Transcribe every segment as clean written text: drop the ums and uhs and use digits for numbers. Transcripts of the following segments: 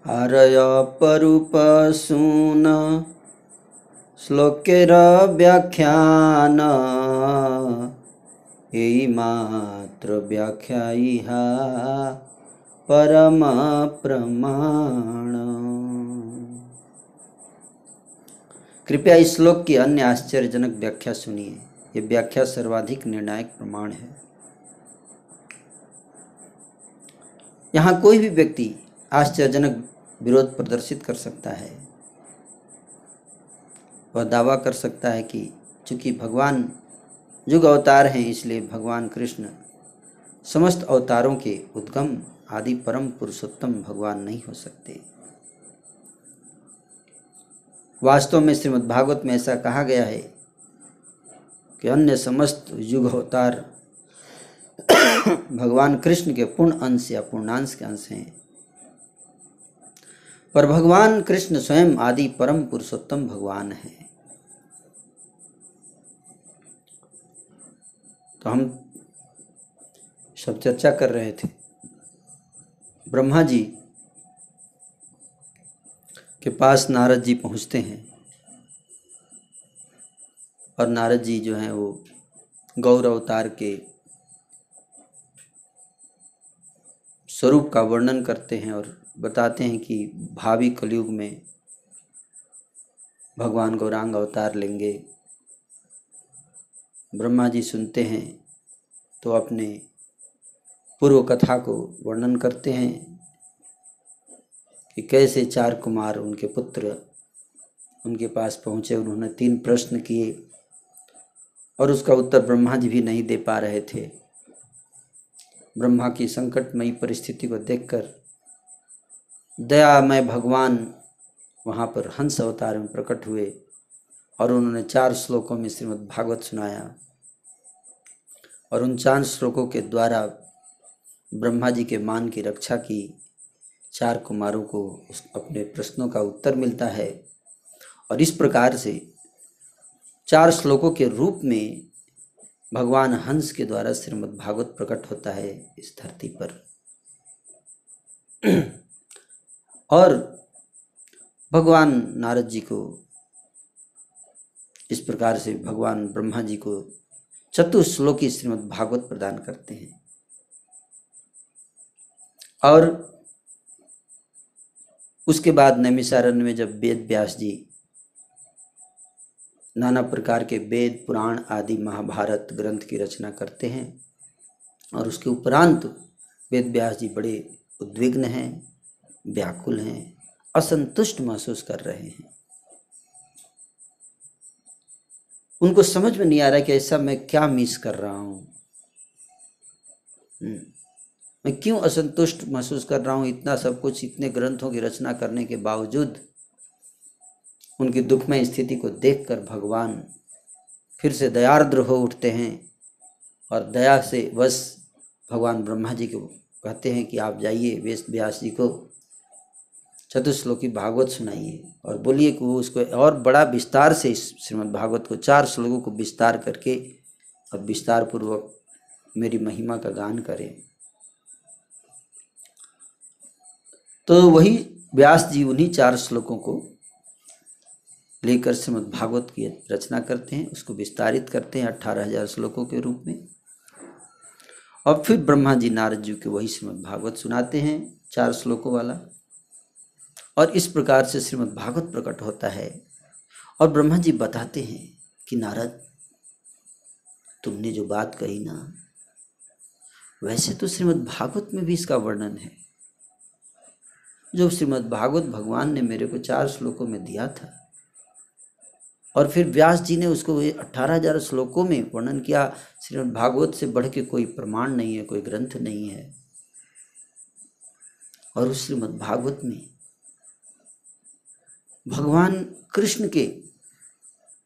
आरय परूपसून श्लोकेर व्याख्यान एई मात्र व्याख्या इहा परम प्रमाण। कृपया इस श्लोक की अन्य आश्चर्यजनक व्याख्या सुनिए। ये व्याख्या सर्वाधिक निर्णायक प्रमाण है। यहाँ कोई भी व्यक्ति आश्चर्यजनक विरोध प्रदर्शित कर सकता है। वह दावा कर सकता है कि चूंकि भगवान युग अवतार हैं, इसलिए भगवान कृष्ण समस्त अवतारों के उद्गम आदि परम पुरुषोत्तम भगवान नहीं हो सकते। वास्तव में श्रीमद् भागवत में ऐसा कहा गया है कि अन्य समस्त युग अवतार भगवान कृष्ण के पूर्ण अंश या पूर्णांश के अंश हैं, पर भगवान कृष्ण स्वयं आदि परम पुरुषोत्तम भगवान है। तो हम सब चर्चा कर रहे थे, ब्रह्मा जी के पास नारद जी पहुंचते हैं और नारद जी जो हैं वो गौर अवतार के स्वरूप का वर्णन करते हैं और बताते हैं कि भावी कलयुग में भगवान गौरांग अवतार लेंगे। ब्रह्मा जी सुनते हैं तो अपने पूर्व कथा को वर्णन करते हैं कि कैसे 4 कुमार उनके पुत्र उनके पास पहुँचे। उन्होंने 3 प्रश्न किए और उसका उत्तर ब्रह्मा जी भी नहीं दे पा रहे थे। ब्रह्मा की संकटमयी परिस्थिति को देखकर दयामय भगवान वहाँ पर हंस अवतार में प्रकट हुए और उन्होंने 4 श्लोकों में श्रीमद् भागवत सुनाया और उन 4 श्लोकों के द्वारा ब्रह्मा जी के मान की रक्षा की। 4 कुमारों को अपने प्रश्नों का उत्तर मिलता है और इस प्रकार से 4 श्लोकों के रूप में भगवान हंस के द्वारा श्रीमद् भागवत प्रकट होता है इस धरती पर। और भगवान नारद जी को इस प्रकार से भगवान ब्रह्मा जी को चतुश्लोकी श्रीमद् भागवत प्रदान करते हैं। और उसके बाद नैमिषारण्य में जब वेद व्यास जी नाना प्रकार के वेद पुराण आदि महाभारत ग्रंथ की रचना करते हैं और उसके उपरांत वेद व्यास जी बड़े उद्विग्न हैं, व्याकुल हैं, असंतुष्ट महसूस कर रहे हैं। उनको समझ में नहीं आ रहा कि ऐसा मैं क्या मिस कर रहा हूँ, मैं क्यों असंतुष्ट महसूस कर रहा हूँ। इतना सब कुछ, इतने ग्रंथों की रचना करने के बावजूद उनकी दुखमय स्थिति को देखकर भगवान फिर से दयार्द्र हो उठते हैं और दया से बस भगवान ब्रह्मा जी को कहते हैं कि आप जाइए वेद व्यास जी को चतुश्लोकी भागवत सुनाइए और बोलिए कि वो उसको और बड़ा विस्तार से इस श्रीमद् भागवत को 4 श्लोकों को विस्तार करके और विस्तार पूर्वक मेरी महिमा का गान करें। तो वही व्यास जी उन्हीं 4 श्लोकों को लेकर श्रीमद् भागवत की रचना करते हैं, उसको विस्तारित करते हैं 18,000 श्लोकों के रूप में। और फिर ब्रह्मा जी नारद जी को वही श्रीमद् भागवत सुनाते हैं 4 श्लोकों वाला। और इस प्रकार से श्रीमद् भागवत प्रकट होता है और ब्रह्मा जी बताते हैं कि नारद, तुमने जो बात कही ना, वैसे तो श्रीमद् भागवत में भी इसका वर्णन है। जो श्रीमद् भागवत भगवान ने मेरे को 4 श्लोकों में दिया था और फिर व्यास जी ने उसको 18,000 श्लोकों में वर्णन किया। श्रीमद् भागवत से बढ़ के कोई प्रमाण नहीं है, कोई ग्रंथ नहीं है। और उस श्रीमद् भागवत में भगवान कृष्ण के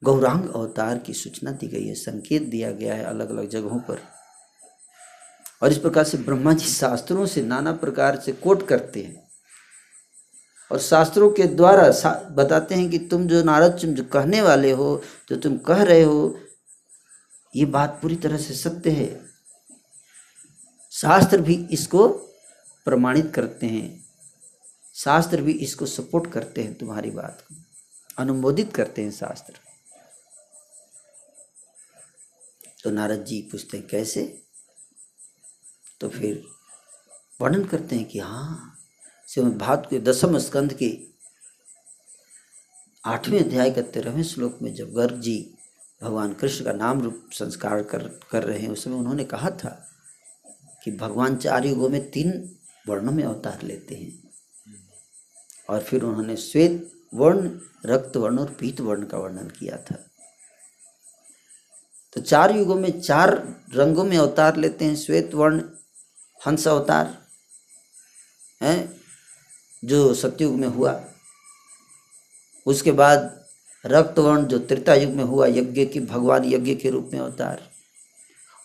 गौरांग अवतार की सूचना दी गई है, संकेत दिया गया है अलग अलग जगहों पर। और इस प्रकार से ब्रह्मा जी शास्त्रों से नाना प्रकार से कोट करते हैं और शास्त्रों के द्वारा बताते हैं कि तुम जो नारद, तुम जो कहने वाले हो, जो तुम कह रहे हो, ये बात पूरी तरह से सत्य है। शास्त्र भी इसको प्रमाणित करते हैं, शास्त्र भी इसको सपोर्ट करते हैं, तुम्हारी बात को अनुमोदित करते हैं शास्त्र। तो नारद जी पूछते हैं कैसे? तो फिर वर्णन करते हैं कि हाँ, श्रीमद् भागवत के 10वें स्कंध के 8वें अध्याय के 13वें श्लोक में जब गर्ग जी भगवान कृष्ण का नाम रूप संस्कार कर रहे हैं, उस समय उन्होंने कहा था कि भगवान 4 युगों में 3 वर्णों में अवतार लेते हैं, और फिर उन्होंने श्वेत वर्ण, रक्त वर्ण और पीत वर्ण का वर्णन किया था। तो 4 युगों में 4 रंगों में अवतार लेते हैं। श्वेत वर्ण हंस अवतार है जो सतयुग में हुआ, उसके बाद रक्त वर्ण जो त्रेता युग में हुआ, यज्ञ की भगवान यज्ञ के रूप में अवतार,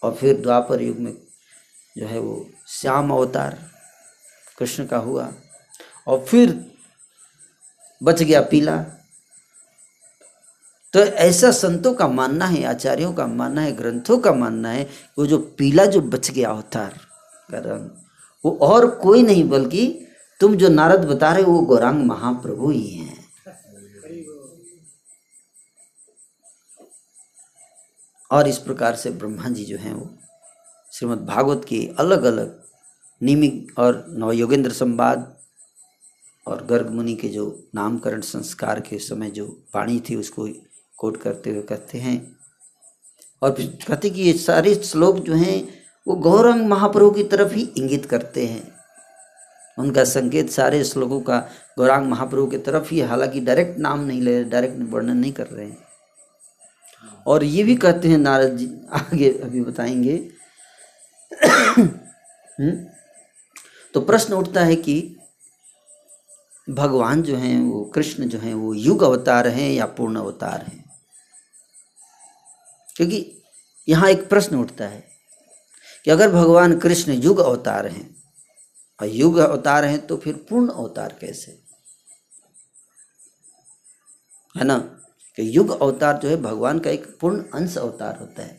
और फिर द्वापर युग में जो है वो श्याम अवतार कृष्ण का हुआ, और फिर बच गया पीला। तो ऐसा संतों का मानना है, आचार्यों का मानना है, ग्रंथों का मानना है, वो जो पीला जो बच गया अवतार का रंग, वो और कोई नहीं बल्कि तुम जो नारद बता रहे हो वो गौरांग महाप्रभु ही हैं। और इस प्रकार से ब्रह्मा जी जो हैं वो श्रीमद् भागवत के अलग अलग निमिक और नवयोगेंद्र संवाद और गर्ग मुनि के जो नामकरण संस्कार के समय जो वाणी थी उसको कोट करते हुए कहते हैं, और कहते कि ये सारे श्लोक जो हैं वो गौरांग महाप्रभु की तरफ ही इंगित करते हैं। उनका संकेत सारे श्लोकों का गौरांग महाप्रभु की तरफ ही, हालांकि डायरेक्ट नाम नहीं ले रहे, डायरेक्ट वर्णन नहीं कर रहे हैं। और ये भी कहते हैं नारद जी, आगे अभी बताएंगे। तो प्रश्न उठता है कि भगवान जो हैं वो कृष्ण जो हैं वो युग अवतार हैं या पूर्ण अवतार हैं? क्योंकि यहाँ एक प्रश्न उठता है कि अगर भगवान कृष्ण युग अवतार हैं और युग अवतार हैं तो फिर पूर्ण अवतार कैसे? है ना, कि युग अवतार जो है भगवान का एक पूर्ण अंश अवतार होता है,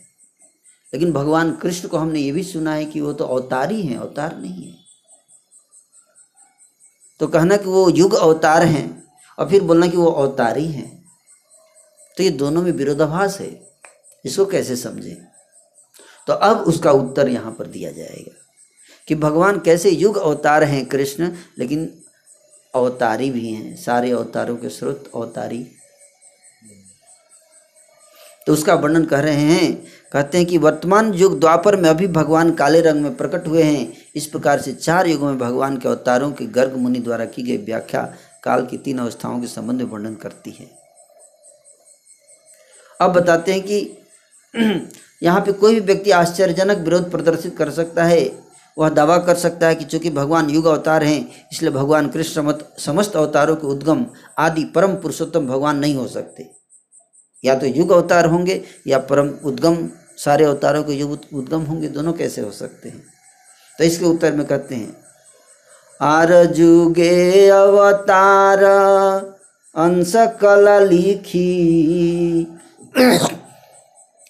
लेकिन भगवान कृष्ण को हमने ये भी सुना है कि वो तो अवतारी हैं, अवतार नहीं है। तो कहना कि वो युग अवतार हैं और फिर बोलना कि वो अवतारी हैं, तो ये दोनों में विरोधाभास है। इसको कैसे समझें? तो अब उसका उत्तर यहाँ पर दिया जाएगा कि भगवान कैसे युग अवतार हैं कृष्ण, लेकिन अवतारी भी हैं, सारे अवतारों के स्रोत अवतारी। तो उसका वर्णन कर रहे हैं, कहते हैं कि वर्तमान युग द्वापर में अभी भगवान काले रंग में प्रकट हुए हैं। इस प्रकार से 4 युगों में भगवान के अवतारों की गर्ग मुनि द्वारा की गई व्याख्या काल की 3 अवस्थाओं के संबंध में वर्णन करती है। अब बताते हैं कि यहाँ पे कोई भी व्यक्ति आश्चर्यजनक विरोध प्रदर्शित कर सकता है। वह दावा कर सकता है कि चूंकि भगवान युग अवतार हैं, इसलिए भगवान कृष्ण समस्त अवतारों के उद्गम आदि परम पुरुषोत्तम भगवान नहीं हो सकते। या तो युग अवतार होंगे या परम उद्गम, सारे अवतारों के युग उद्गम होंगे, दोनों कैसे हो सकते हैं? तो इसके उत्तर में कहते हैं, आर जुगे अवतार अंश कला लिखी,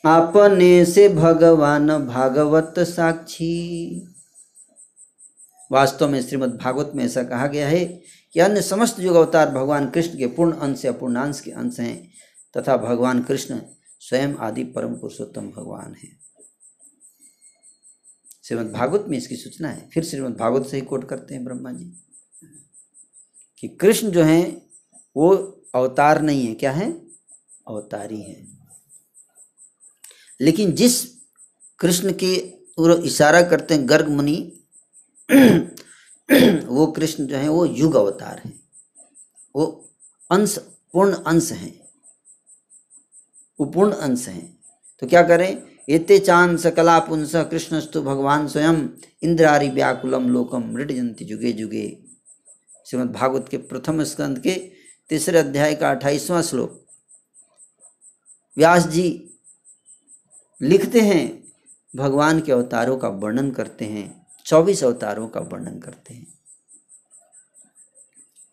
अपने से भगवान भागवत साक्षी। वास्तव में श्रीमद् भागवत में ऐसा कहा गया है कि अन्य समस्त युग अवतार भगवान कृष्ण के पूर्ण अंश या पूर्णांश के अंश हैं तथा भगवान कृष्ण स्वयं आदि परम पुरुषोत्तम भगवान हैं। श्रीमद् भागवत में इसकी सूचना है। फिर श्रीमद् भागवत से ही कोट करते हैं ब्रह्मा जी कि कृष्ण जो हैं वो अवतार नहीं है, क्या है? अवतारी है। लेकिन जिस कृष्ण के इशारा करते हैं गर्ग मुनि, वो कृष्ण जो है वो युग अवतार है, वो अंश, पूर्ण अंश हैं, वो पूर्ण अंश हैं। तो क्या करें? एते चान सकला पुंस कृष्णस्तु भगवान स्वयं इंद्रारि व्याकुलम लोकम मृडयन्ति जुगे जुगे। श्रीमद् भागवत के प्रथम स्कंद के 3 अध्याय का 28वां श्लोक व्यास जी लिखते हैं, भगवान के अवतारों का वर्णन करते हैं, 24 अवतारों का वर्णन करते हैं।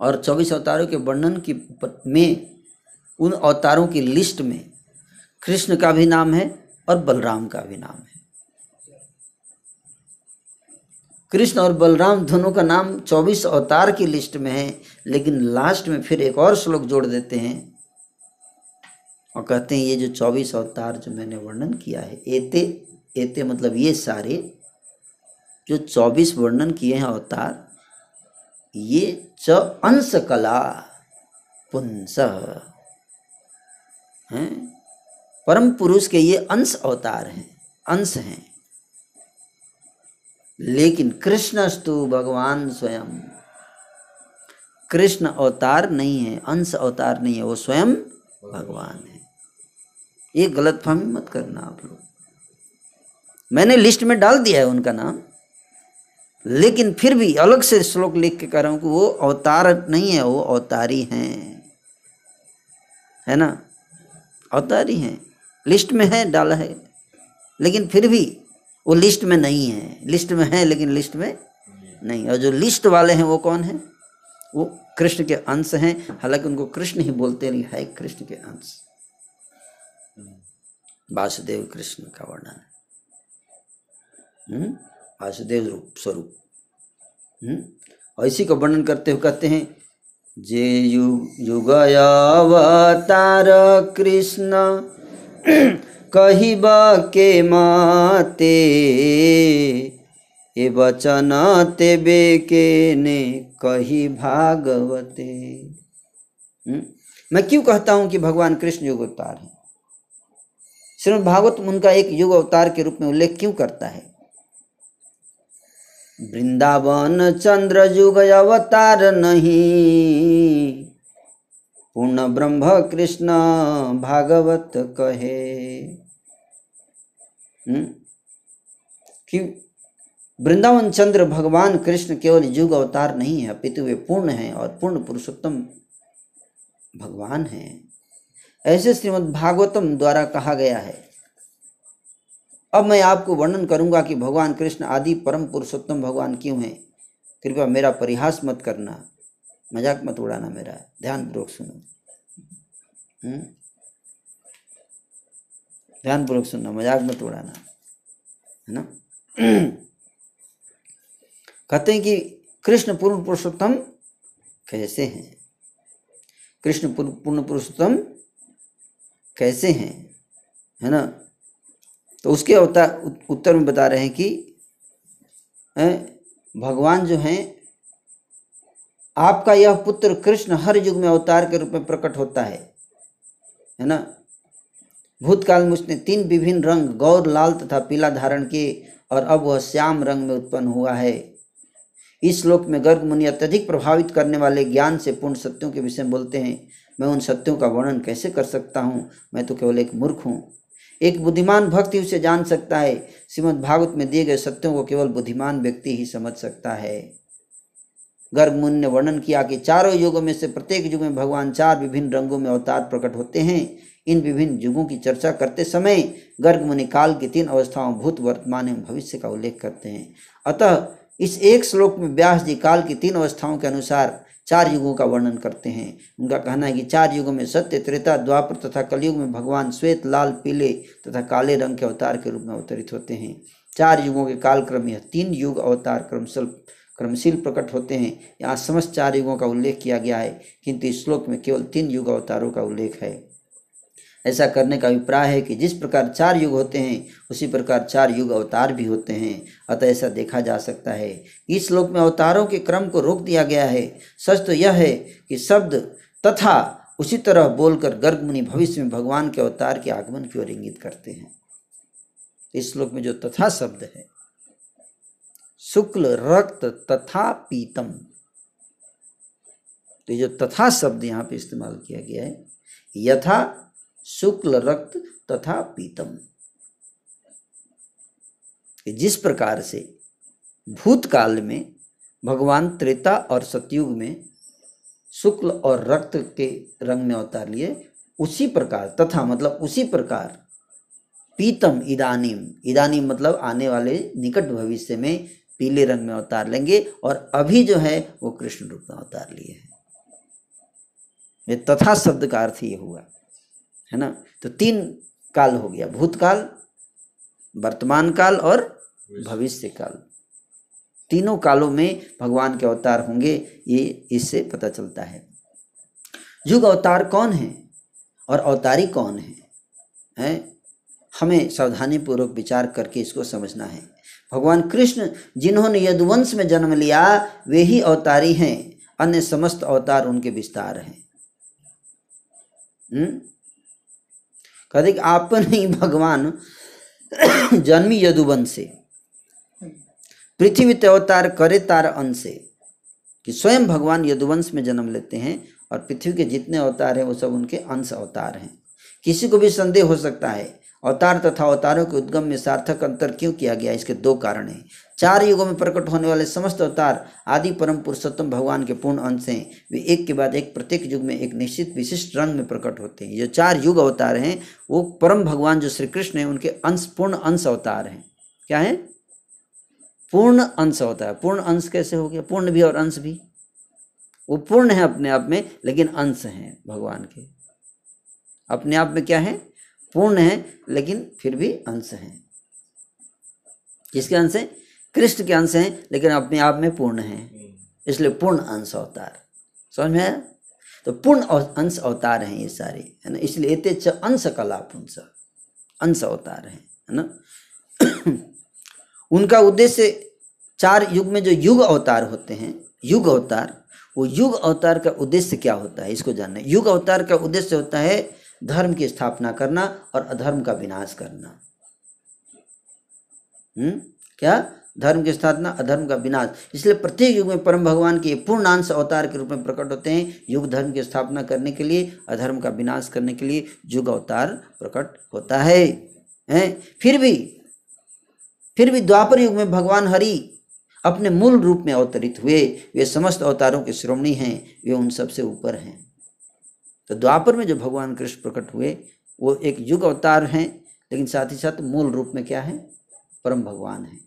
और 24 अवतारों के वर्णन की में उन अवतारों की लिस्ट में कृष्ण का भी नाम है और बलराम का भी नाम है। कृष्ण और बलराम दोनों का नाम 24 अवतार की लिस्ट में है, लेकिन लास्ट में फिर एक और श्लोक जोड़ देते हैं और कहते हैं ये जो 24 अवतार जो मैंने वर्णन किया है, एते एते मतलब ये सारे जो 24 वर्णन किए हैं अवतार, ये च अंश कला पुंस हैं, परम पुरुष के ये अंश अवतार हैं, अंश हैं। लेकिन कृष्णस्तु भगवान स्वयं, कृष्ण अवतार नहीं है, अंश अवतार नहीं है, वो स्वयं भगवान है। ये गलतफहमी मत करना आप लोग। मैंने लिस्ट में डाल दिया है उनका नाम, लेकिन फिर भी अलग से श्लोक लिख के कह रहा हूं कि वो अवतार नहीं है, वो अवतारी हैं, है ना, अवतारी हैं। लिस्ट में है, डाला है, लेकिन फिर भी वो लिस्ट में नहीं है। लिस्ट में है लेकिन लिस्ट में नहीं। और जो लिस्ट वाले हैं वो कौन है? वो कृष्ण के अंश हैं, हालांकि उनको कृष्ण ही बोलते हैं, है कृष्ण के अंश। वासुदेव कृष्ण का वर्णन है, वासुदेव रूप स्वरूप। और इसी को वर्णन करते हुए कहते हैं, जे युगयावतार कृष्ण कहिब के माते, ए वचन तेबे के ने कही भागवते। मैं क्यों कहता हूं कि भगवान कृष्ण युग अवतार है? श्रीमद् भागवत उनका एक युग अवतार के रूप में उल्लेख क्यों करता है? वृंदावन चंद्र युग अवतार नहीं, पूर्ण ब्रह्म कृष्ण भागवत कहे। कि वृंदावन चंद्र भगवान कृष्ण केवल युग अवतार नहीं है, अपितु वे पूर्ण हैं और पूर्ण पुरुषोत्तम भगवान हैं। ऐसे श्रीमद् भागवतम द्वारा कहा गया है। अब मैं आपको वर्णन करूंगा कि भगवान कृष्ण आदि परम पुरुषोत्तम भगवान क्यों हैं। कृपया मेरा परिहास मत करना, मजाक मत उड़ाना, मेरा ध्यानपूर्वक सुनो, ध्यानपूर्वक सुनना, मजाक मत उड़ाना, है ना। कहते हैं कि कृष्ण पूर्ण पुरुषोत्तम कैसे हैं? कृष्ण पूर्ण पुरुषोत्तम कैसे हैं, है ना। तो उसके उत्तर में बता रहे हैं कि भगवान जो हैं, आपका यह पुत्र कृष्ण हर युग में अवतार के रूप में प्रकट होता है ना। भूतकाल में उसने 3 विभिन्न रंग गौर, लाल तथा पीला धारण किए और अब वह श्याम रंग में उत्पन्न हुआ है। इस श्लोक में गर्ग मुनि अत्यधिक प्रभावित करने वाले ज्ञान से पूर्ण सत्यों के विषय में बोलते हैं। मैं उन सत्यों का वर्णन कैसे कर सकता हूँ? मैं तो केवल एक मूर्ख हूँ। एक बुद्धिमान भक्त ही उसे जान सकता है। श्रीमद् भागवत में दिए गए सत्यों को केवल बुद्धिमान व्यक्ति ही समझ सकता है। गर्ग मुनि ने वर्णन किया कि चारों युगों में से प्रत्येक युग में भगवान 4 विभिन्न रंगों में अवतार प्रकट होते हैं। इन विभिन्न युगों की चर्चा करते समय गर्ग मुनि काल की 3 अवस्थाओं भूत, वर्तमान एवं भविष्य का उल्लेख करते हैं। अतः इस एक श्लोक में व्यास जी काल की 3 अवस्थाओं के अनुसार 4 युगों का वर्णन करते हैं। उनका कहना है कि 4 युगों में सत्य, त्रेता, द्वापर तथा कलयुग में भगवान श्वेत, लाल, पीले तथा काले रंग के अवतार के रूप में अवतरित होते हैं। 4 युगों के कालक्रम यह 3 युग अवतार क्रमशील प्रकट होते हैं। यहाँ समस्त 4 युगों का उल्लेख किया गया है, किंतु इस श्लोक में केवल 3 युग अवतारों का उल्लेख है। ऐसा करने का अभिप्राय है कि जिस प्रकार 4 युग होते हैं उसी प्रकार 4 युग अवतार भी होते हैं। अतः ऐसा देखा जा सकता है। इस श्लोक में अवतारों के क्रम को रोक दिया गया है। सच तो यह है कि शब्द तथा उसी तरह बोलकर गर्ग मुनि भविष्य में भगवान के अवतार के आगमन की ओर इंगित करते हैं। इस श्लोक में जो तथा शब्द है, शुक्ल, रक्त तथा पीतम, तो जो तथा शब्द यहाँ पे इस्तेमाल किया गया है, यथा शुक्ल, रक्त तथा पीतम। जिस प्रकार से भूतकाल में भगवान त्रेता और सतयुग में शुक्ल और रक्त के रंग में अवतार लिए, उसी प्रकार तथा मतलब उसी प्रकार पीतम इदानीम, इदानीम मतलब आने वाले निकट भविष्य में पीले रंग में अवतार लेंगे। और अभी जो है वो कृष्ण रूप में अवतार लिए हैं। ये तथा शब्द का अर्थ ये हुआ, है ना। तो 3 काल हो गया, भूतकाल, वर्तमान काल और भविष्य काल। तीनों कालों में भगवान के अवतार होंगे, ये इससे पता चलता है। युग अवतार कौन है और अवतारी कौन है, हमें सावधानी पूर्वक विचार करके इसको समझना है। भगवान कृष्ण जिन्होंने यदुवंश में जन्म लिया वे ही अवतारी हैं, अन्य समस्त अवतार उनके विस्तार हैं। कहते कि आपन ही भगवान जन्मी यदुवंश से, पृथ्वी ते अवतार करे तार अंश से, कि स्वयं भगवान यदुवंश में जन्म लेते हैं और पृथ्वी के जितने अवतार हैं वो सब उनके अंश अवतार हैं। किसी को भी संदेह हो सकता है अवतार तथा अवतारों के उद्गम में सार्थक अंतर क्यों किया गया। इसके दो कारण हैं। 4 युगों में प्रकट होने वाले समस्त अवतार आदि परम पुरुषोत्तम भगवान के पूर्ण अंश हैं। वे एक के बाद एक प्रत्येक युग में एक निश्चित विशिष्ट रंग में प्रकट होते हैं। जो 4 युग अवतार हैं वो परम भगवान जो श्री कृष्ण हैं उनके अंश, पूर्ण अंश अवतार हैं। क्या है? पूर्ण अंश अवतार। पूर्ण अंश कैसे हो गया? पूर्ण भी और अंश भी। वो पूर्ण है अपने आप में, लेकिन अंश हैं भगवान के। अपने आप में क्या है? पूर्ण है, लेकिन फिर भी अंश हैं। किसके अंश हैं? कृष्ण के अंश हैं, लेकिन अपने आप में पूर्ण हैं, इसलिए पूर्ण अंश अवतार। समझ में आया? तो पूर्ण अंश अवतार हैं ये सारे, है ना। इसलिए एते च अंश कला पुंस, अंश अवतार हैं, है ना। उनका उद्देश्य 4 युग में जो युग अवतार होते हैं, युग अवतार, वो युग अवतार का उद्देश्य क्या होता है इसको जानना है। युग अवतार का उद्देश्य होता है धर्म की स्थापना करना और अधर्म का विनाश करना। क्या? धर्म की स्थापना, अधर्म का विनाश। इसलिए प्रत्येक युग में परम भगवान के पूर्णांश अवतार के रूप में प्रकट होते हैं। युग धर्म की स्थापना करने के लिए, अधर्म का विनाश करने के लिए युग अवतार प्रकट होता है। फिर भी द्वापर युग में भगवान हरि अपने मूल रूप में अवतरित हुए। वे समस्त अवतारों के शिरोमणि हैं, वे उन सबसे ऊपर हैं। तो द्वापर में जो भगवान कृष्ण प्रकट हुए वो एक युग अवतार हैं, लेकिन साथ ही साथ मूल रूप में क्या है? परम भगवान है।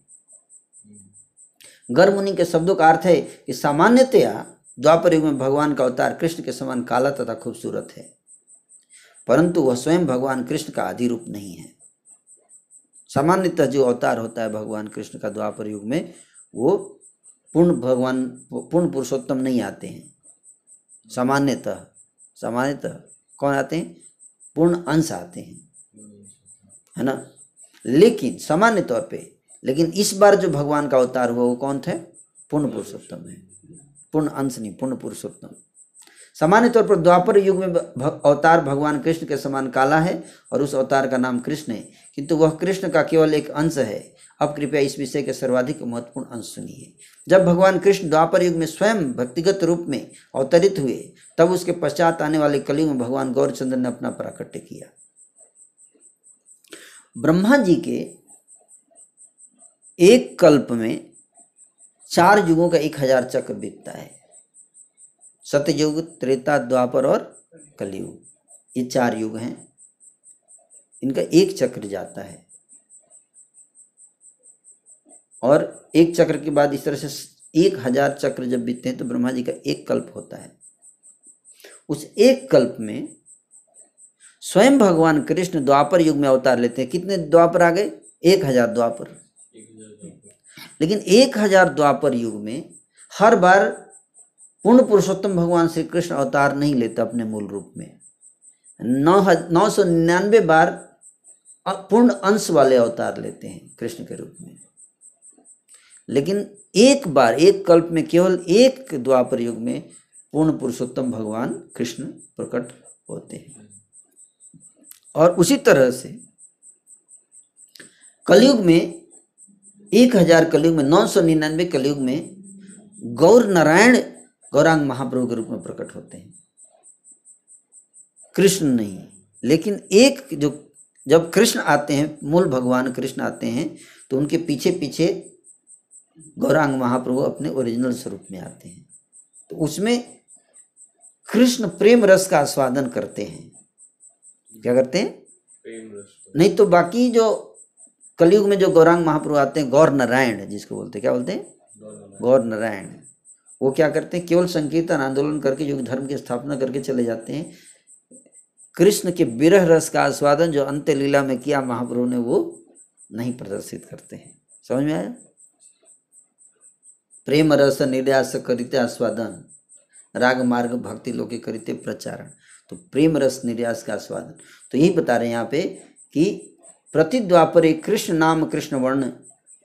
गर्ग मुनि के शब्दों का अर्थ है कि सामान्यतया द्वापर युग में भगवान का अवतार कृष्ण के समान काला तथा खूबसूरत है, परंतु वह स्वयं भगवान कृष्ण का आदि रूप नहीं है। सामान्यतः जो अवतार होता है भगवान कृष्ण का द्वापर युग में, वो पूर्ण पुरुषोत्तम नहीं आते हैं। सामान्यतः कौन आते हैं? पूर्ण अंश आते हैं, है ना। लेकिन सामान्य तौर पे, लेकिन इस बार जो भगवान का अवतार हुआ वो कौन थे? पूर्ण पुरुषोत्तम है। पूर्ण अंश नहीं, पूर्ण पुरुषोत्तम। सामान्य तौर पर द्वापर युग में अवतार भगवान कृष्ण के समान काला है और उस अवतार का नाम कृष्ण है, किंतु वह कृष्ण का केवल एक अंश है। अब कृपया इस विषय के सर्वाधिक महत्वपूर्ण अंश सुनिए। जब भगवान कृष्ण द्वापर युग में स्वयं व्यक्तिगत रूप में अवतरित हुए, तब उसके पश्चात आने वाले कलयुग में भगवान गौरचंद्र ने अपना प्राकट्य किया। ब्रह्मा जी के एक कल्प में 4 युगों का 1000 चक्र बीतता है। सतयुग, त्रेता, द्वापर और कलयुग, ये 4 युग हैं। इनका एक चक्र जाता है और एक चक्र के बाद इस तरह से 1000 चक्र जब बीतते हैं तो ब्रह्मा जी का एक कल्प होता है। उस एक कल्प में स्वयं भगवान कृष्ण द्वापर युग में अवतार लेते हैं। कितने द्वापर आ गए? 1000 द्वापर। लेकिन 1000 द्वापर युग में हर बार पूर्ण पुरुषोत्तम भगवान श्री कृष्ण अवतार नहीं लेते अपने मूल रूप में। 999 बार पूर्ण अंश वाले अवतार लेते हैं कृष्ण के रूप में। लेकिन एक बार, एक कल्प में, केवल एक द्वापर युग में पूर्ण पुरुषोत्तम भगवान कृष्ण प्रकट होते हैं। और उसी तरह से कलयुग में 1000 कलयुग में 999 कलयुग में गौर नारायण गौरांग महाप्रभु के रूप में प्रकट होते हैं, कृष्ण नहीं। लेकिन एक जो जब कृष्ण आते हैं, मूल भगवान कृष्ण आते हैं, तो उनके पीछे पीछे गौरांग महाप्रभु अपने ओरिजिनल स्वरूप में आते हैं। तो उसमें कृष्ण प्रेम रस का आस्वादन करते हैं। क्या करते हैं? प्रेम रस। नहीं तो बाकी जो कलयुग में जो गौरांग महाप्रभु आते हैं, गौर नारायण जिसको बोलते हैं, क्या बोलते हैं? गौर नारायण। वो क्या करते हैं? केवल संकीर्तन आंदोलन करके युग धर्म की स्थापना करके चले जाते हैं। कृष्ण के विरह रस का आस्वादन जो अंत्य लीला में किया महाप्रभु ने, वो नहीं प्रदर्शित करते हैं। समझ में आया? प्रेम रस निर्यास करिते आस्वादन, राग मार्ग भक्ति लोके करिते प्रचारण। तो प्रेम रस निर्यास का आस्वादन, तो यही बता रहे हैं यहाँ पे कि प्रतिद्वापरे कृष्ण नाम कृष्ण वर्ण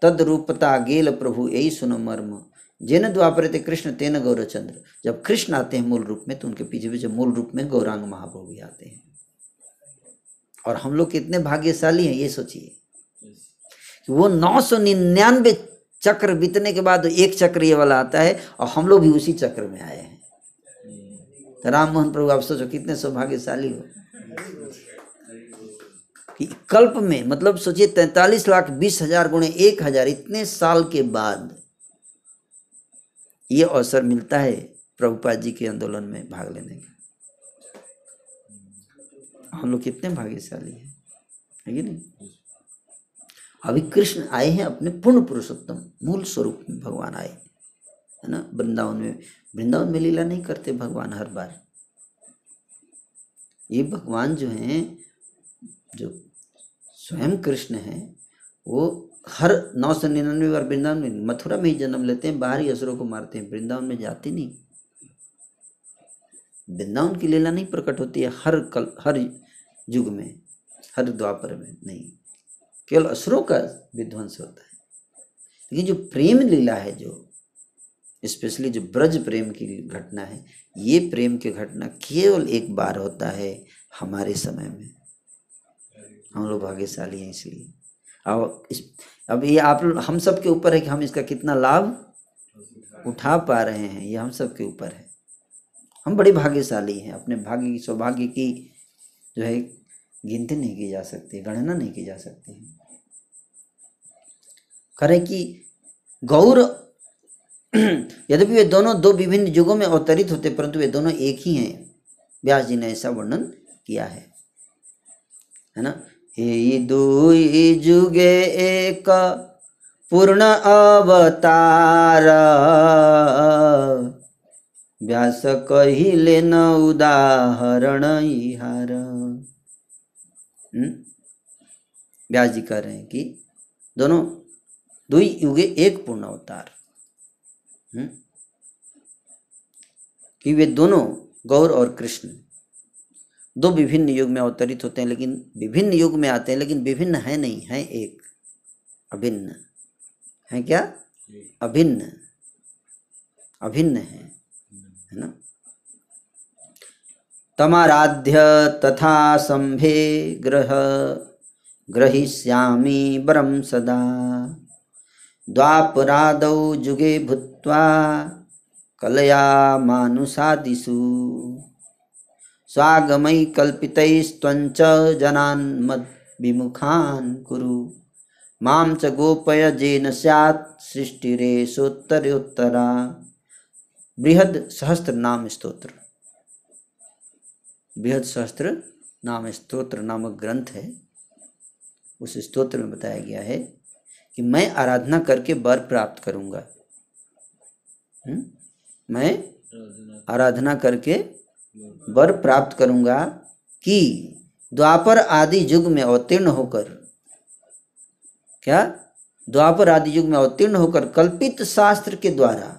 तद रूपता गेल प्रभु यही सुनो मर्म, जिन द्वापरे थे कृष्ण तेन गौरचंद्र। जब कृष्ण आते हैं मूल रूप में तो उनके पीछे पीछे मूल रूप में गौरांग महाप्रभु भी आते हैं। और हम लोग कितने भाग्यशाली हैं, ये सोचिए कि वो 999 चक्र बीतने के बाद एक चक्र ये वाला आता है और हम लोग भी उसी चक्र में आए हैं। तो राम मोहन प्रभु आप सोचो कितने सौभाग्यशाली हो कि कल्प में, मतलब सोचिए 43,20,000 गुणे 1,000 इतने साल के बाद ये अवसर मिलता है प्रभुपाद जी के आंदोलन में भाग लेने का। हम लोग कितने भाग्यशाली हैं, है कि नहीं। अभी कृष्ण आए हैं अपने पूर्ण पुरुषोत्तम मूल स्वरूप में, भगवान आए है ना। वृंदावन में लीला नहीं करते भगवान हर बार। ये भगवान जो हैं, जो स्वयं कृष्ण हैं, वो हर 999 बार वृंदावन में, मथुरा में ही जन्म लेते हैं, बाहरी असुरों को मारते हैं, वृंदावन में जाते नहीं। वृंदावन की लीला नहीं प्रकट होती है हर युग में, हर द्वापर में नहीं, केवल असुरों का विध्वंस होता है। लेकिन जो प्रेम लीला है, जो स्पेशली जो ब्रज प्रेम की घटना है, ये प्रेम की घटना केवल एक बार होता है हमारे समय में। हम लोग भाग्यशाली हैं इसलिए। अब ये हम सब के ऊपर है कि हम इसका कितना लाभ उठा पा रहे हैं, ये हम सब के ऊपर है। हम बड़े भाग्यशाली हैं, अपने भाग्य की सौभाग्य की जो है गिनती नहीं की जा सकती, गणना नहीं की जा सकती। करें कि गौर यद्यपि वे दोनों दो विभिन्न युगों में अवतरित होते, परंतु वे दोनों एक ही हैं। व्यास जी ने ऐसा वर्णन किया है ना। ये दुई जुगे एक पूर्ण अवतार, व्यास कहिले न उदाहरण इहार। व्यास जी कह रहे हैं कि दोनों दुई युगे एक पूर्ण अवतार, कि वे दोनों गौर और कृष्ण दो विभिन्न युग में अवतरित होते हैं, लेकिन विभिन्न युग में आते हैं, लेकिन विभिन्न है नहीं, है एक, अभिन्न है। क्या अभिन्न, अभिन्न है ना। तमाराध्य तथा संभे ग्रहीष्यामि वरम सदा, द्वापरादौ जुगे भूत्वा कलया मानुषादिषु, स्वागमयि कल्पितैस्त्वञ्च जनान् मद् विमुखान् कुरु, मां च गोपय जेन स्यात् सृष्टिरेषोत्तरोत्तरा। बृहद सहस्त्र नाम स्तोत्र, बृहद सहस्त्र नाम स्तोत्र नामक ग्रंथ है। उस स्तोत्र में बताया गया है कि मैं आराधना करके वर प्राप्त करूंगा। मैं आराधना करके वर प्राप्त करूंगा कि द्वापर आदि युग में अवतीर्ण होकर, क्या द्वापर आदि युग में अवतीर्ण होकर कल्पित शास्त्र के द्वारा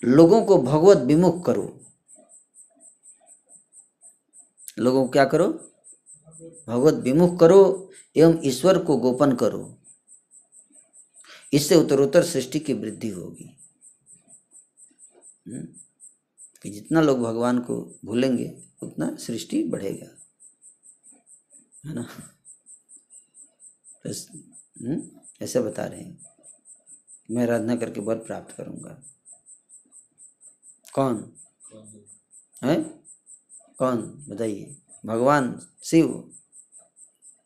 लोगों को भगवत विमुख करो। लोगों को क्या करो? भगवत विमुख करो एवं ईश्वर को गोपन करो। इससे उत्तरोत्तर सृष्टि की वृद्धि होगी। कि जितना लोग भगवान को भूलेंगे उतना सृष्टि बढ़ेगा, है ना। ऐसे बता रहे हैं मैं आराधना करके वर प्राप्त करूंगा। कौन है? कौन बताइए? भगवान शिव,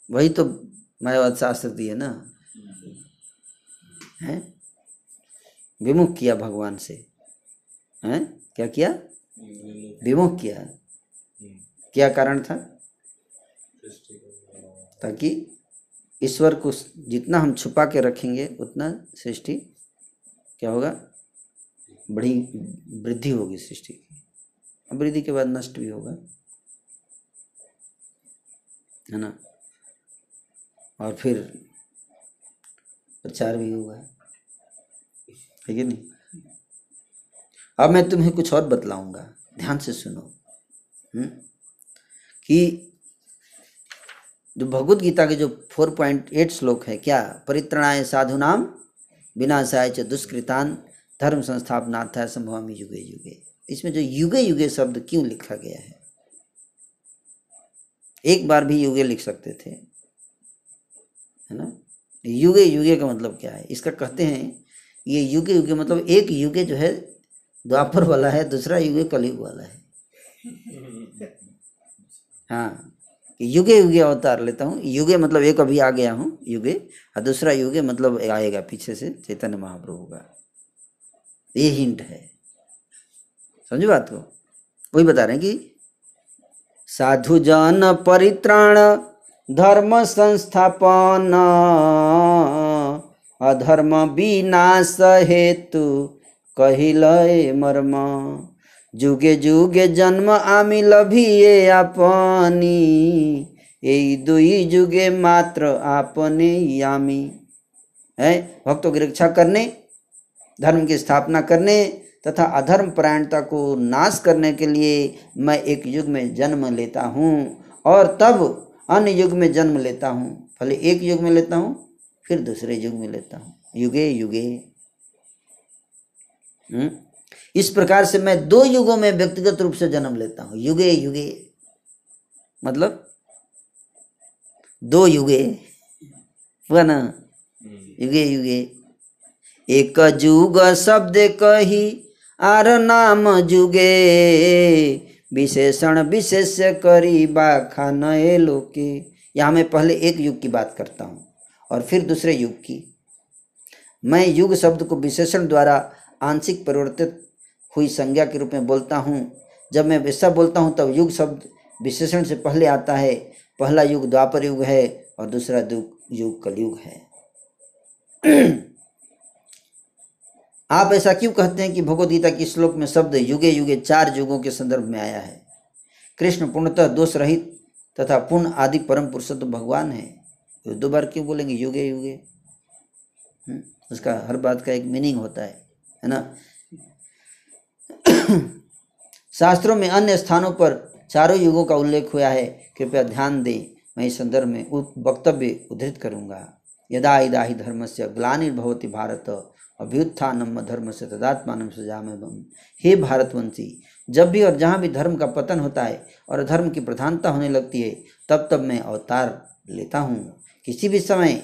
वही तो मायावाद शास्त्र दिए ना, है विमुख किया भगवान से, हैं क्या किया? विमुख किया। क्या कारण था? ताकि ईश्वर को जितना हम छुपा के रखेंगे उतना सृष्टि क्या होगा? बड़ी वृद्धि होगी सृष्टि की। वृद्धि के बाद नष्ट भी होगा, है ना, और फिर प्रचार भी होगा, है कि नहीं। अब मैं तुम्हें कुछ और बतलाऊंगा, ध्यान से सुनो। कि जो भगवत गीता के जो 4.8 श्लोक है, क्या, परित्रणाय साधुनाम विनाशाय च दुष्कृतान धर्म संस्थापनार्थाय संभवामि युगे युगे। इसमें जो युगे युगे शब्द क्यों लिखा गया है? एक बार भी युगे लिख सकते थे, है ना। युगे युगे का मतलब क्या है? इसका कहते हैं ये युगे युगे मतलब एक युगे जो है द्वापर वाला है, दूसरा युगे कलयुग वाला है। हाँ, युगे युगे अवतार लेता हूँ। युगे मतलब एक अभी आ गया हूँ युगे, और दूसरा युगे मतलब आएगा पीछे से चैतन्य महाप्रभु का। ये हिंट है, समझो बात को। वही बता रहे हैं कि साधु जन परित्राण धर्म संस्थापन अधर्म विनाश हेतु कहिलय मर्म जुगे जुगे जन्म आमी लभिए आपनी यही दुई जुगे मात्र आपने यामी। है भक्तों की रक्षा करने, धर्म की स्थापना करने तथा अधर्म परायणता को नाश करने के लिए मैं एक युग में जन्म लेता हूँ और तब अन्य युग में जन्म लेता हूँ। भले एक युग में लेता हूँ फिर दूसरे युग में लेता हूँ, युगे युगे। इस प्रकार से मैं 2 युगों में व्यक्तिगत रूप से जन्म लेता हूँ। युगे युगे मतलब 2 युगे हुआ ना, युगे युगे। एक जुग शब्द कही आर नाम जुगे विशेषण विशेष्य करी बाखान लोके। यहाँ मैं पहले एक युग की बात करता हूँ और फिर दूसरे युग की। मैं युग शब्द को विशेषण द्वारा आंशिक परिवर्तित हुई संज्ञा के रूप में बोलता हूँ। जब मैं वैसा बोलता हूँ तब युग शब्द विशेषण से पहले आता है। पहला युग द्वापर युग है और दूसरा युग कलयुग है। आप ऐसा क्यों कहते हैं कि भगवद गीता की श्लोक में शब्द युगे युगे 4 युगों के संदर्भ में आया है? कृष्ण पूर्णतः दोष रहित तथा पूर्ण आदि परम पुरुषोत्तम भगवान है, तो 2 बार क्यों बोलेंगे युगे युगे? उसका हर बात का एक मीनिंग होता है ना। शास्त्रों में अन्य स्थानों पर 4 युगों का उल्लेख हुआ है, कृपया ध्यान दें। मैं इस संदर्भ में वक्तव्य उद्धृत करूंगा। यदा इदा हि धर्मस्य ग्लानिर्भवति भारत अभ्युत्थानम धर्मस्य तदात्मानं सृजाम्यहम्। हे भारतवंशी, जब भी और जहाँ भी धर्म का पतन होता है और धर्म की प्रधानता होने लगती है तब तब मैं अवतार लेता हूँ। किसी भी समय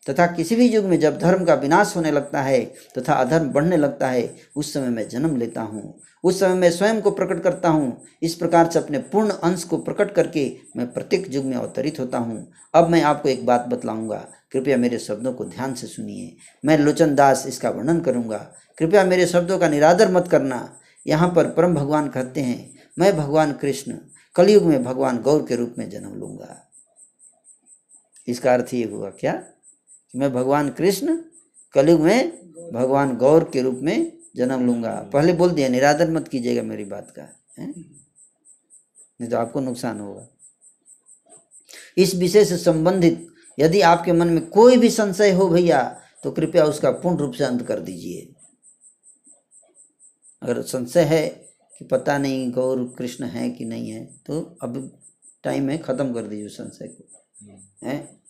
तथा किसी भी युग में जब धर्म का विनाश होने लगता है तथा अधर्म बढ़ने लगता है उस समय मैं जन्म लेता हूँ। उस समय मैं स्वयं को प्रकट करता हूँ। इस प्रकार से अपने पूर्ण अंश को प्रकट करके मैं प्रत्येक युग में अवतरित होता हूँ। अब मैं आपको एक बात बतलाऊंगा, कृपया मेरे शब्दों को ध्यान से सुनिए। मैं लोचन दास इसका वर्णन करूंगा, कृपया मेरे शब्दों का निरादर मत करना। यहाँ पर परम भगवान कहते हैं, मैं भगवान कृष्ण कलयुग में भगवान गौर के रूप में जन्म लूंगा। इसका अर्थ ये हुआ क्या? मैं भगवान कृष्ण कलयुग में भगवान गौर के रूप में जन्म लूंगा। पहले बोल दिया, निरादर मत कीजिएगा मेरी बात का, नहीं तो आपको नुकसान होगा। इस विषय से संबंधित यदि आपके मन में कोई भी संशय हो भैया तो कृपया उसका पूर्ण रूप से अंत कर दीजिए। अगर संशय है कि पता नहीं गौर कृष्ण है कि नहीं है तो अब टाइम है, खत्म कर दीजिए संशय को। है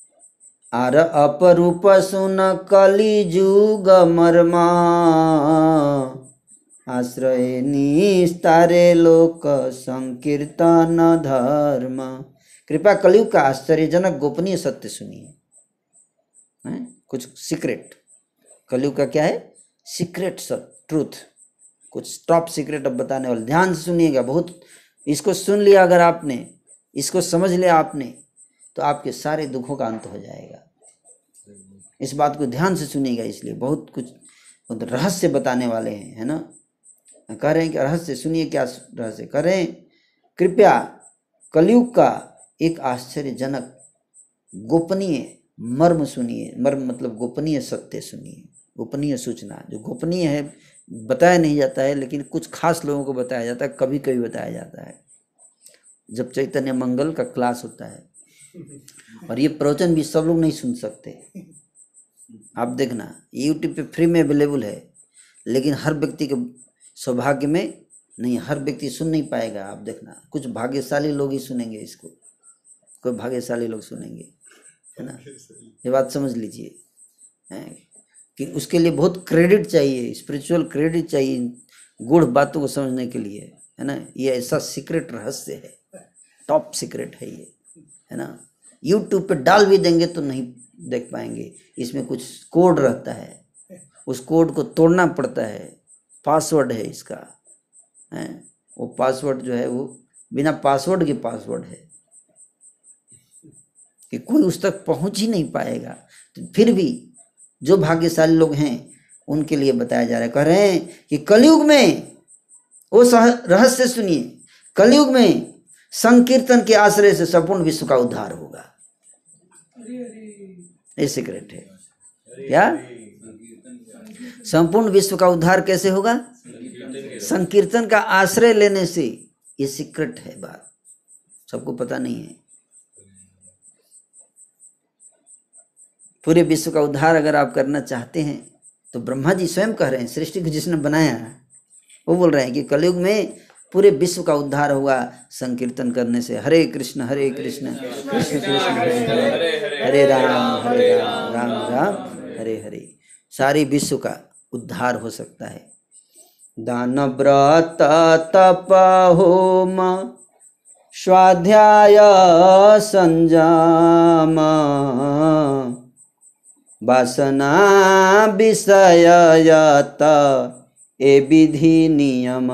आर अपरूप सुन कली जुग मर्मा आश्रय निस्तारे लोक संकीर्तन धर्म। कृपया कलयुग का आश्चर्यजनक गोपनीय सत्य सुनिए। कुछ सीक्रेट, कलयुग का क्या है? सीक्रेट ट्रूथ, कुछ टॉप सीक्रेट अब बताने वाले। ध्यान से सुनिएगा, बहुत इसको सुन लिया अगर आपने, इसको समझ लिया आपने तो आपके सारे दुखों का अंत हो जाएगा। इस बात को ध्यान से सुनिएगा, इसलिए बहुत कुछ रहस्य बताने वाले हैं, है ना। कह रहे हैं कि रहस्य सुनिए। क्या रहस्य कह रहे हैं? कृपया कलयुग का एक आश्चर्यजनक गोपनीय मर्म सुनिए। मर्म मतलब गोपनीय सत्य सुनिए, गोपनीय सूचना। जो गोपनीय है बताया नहीं जाता है, लेकिन कुछ खास लोगों को बताया जाता है, कभी कभी बताया जाता है जब चैतन्य मंगल का क्लास होता है। और ये प्रवचन भी सब लोग नहीं सुन सकते। आप देखना, यूट्यूब पे फ्री में अवेलेबल है, लेकिन हर व्यक्ति के सौभाग्य में नहीं, हर व्यक्ति सुन नहीं पाएगा। आप देखना, कुछ भाग्यशाली लोग ही सुनेंगे इसको, कोई भाग्यशाली लोग सुनेंगे, है ना। ये बात समझ लीजिए कि उसके लिए बहुत क्रेडिट चाहिए, स्पिरिचुअल क्रेडिट चाहिए गूढ़ बातों को समझने के लिए, है ना। ये ऐसा सीक्रेट रहस्य है, टॉप सीक्रेट है ये, है ना। यूट्यूब पे डाल भी देंगे तो नहीं देख पाएंगे, इसमें कुछ कोड रहता है, उस कोड को तोड़ना पड़ता है, पासवर्ड है इसका, है। वो पासवर्ड जो है वो बिना पासवर्ड के पासवर्ड है कि कोई उस तक पहुंच ही नहीं पाएगा। तो फिर भी जो भाग्यशाली लोग हैं उनके लिए बताया जा रहा है, कह रहे हैं कि कलयुग में वो रहस्य सुनिए, कलयुग में संकीर्तन के आश्रय से संपूर्ण विश्व का उद्धार होगा। ये सीक्रेट है। क्या संपूर्ण विश्व का उद्धार कैसे होगा? संकीर्तन का आश्रय लेने से। ये सीक्रेट है, बात सबको पता नहीं है। पूरे विश्व का उद्धार अगर आप करना चाहते हैं तो ब्रह्मा जी स्वयं कह रहे हैं, सृष्टि को जिसने बनाया वो बोल रहे हैं कि कलयुग में पूरे विश्व का उद्धार होगा संकीर्तन करने से। हरे कृष्ण कृष्ण कृष्ण हरे हरे, राम राम राम हरे हरे। सारी विश्व का उद्धार हो सकता है। दान व्रत तप होम स्वाध्याय संयम वासना विषयत ए विधि नियम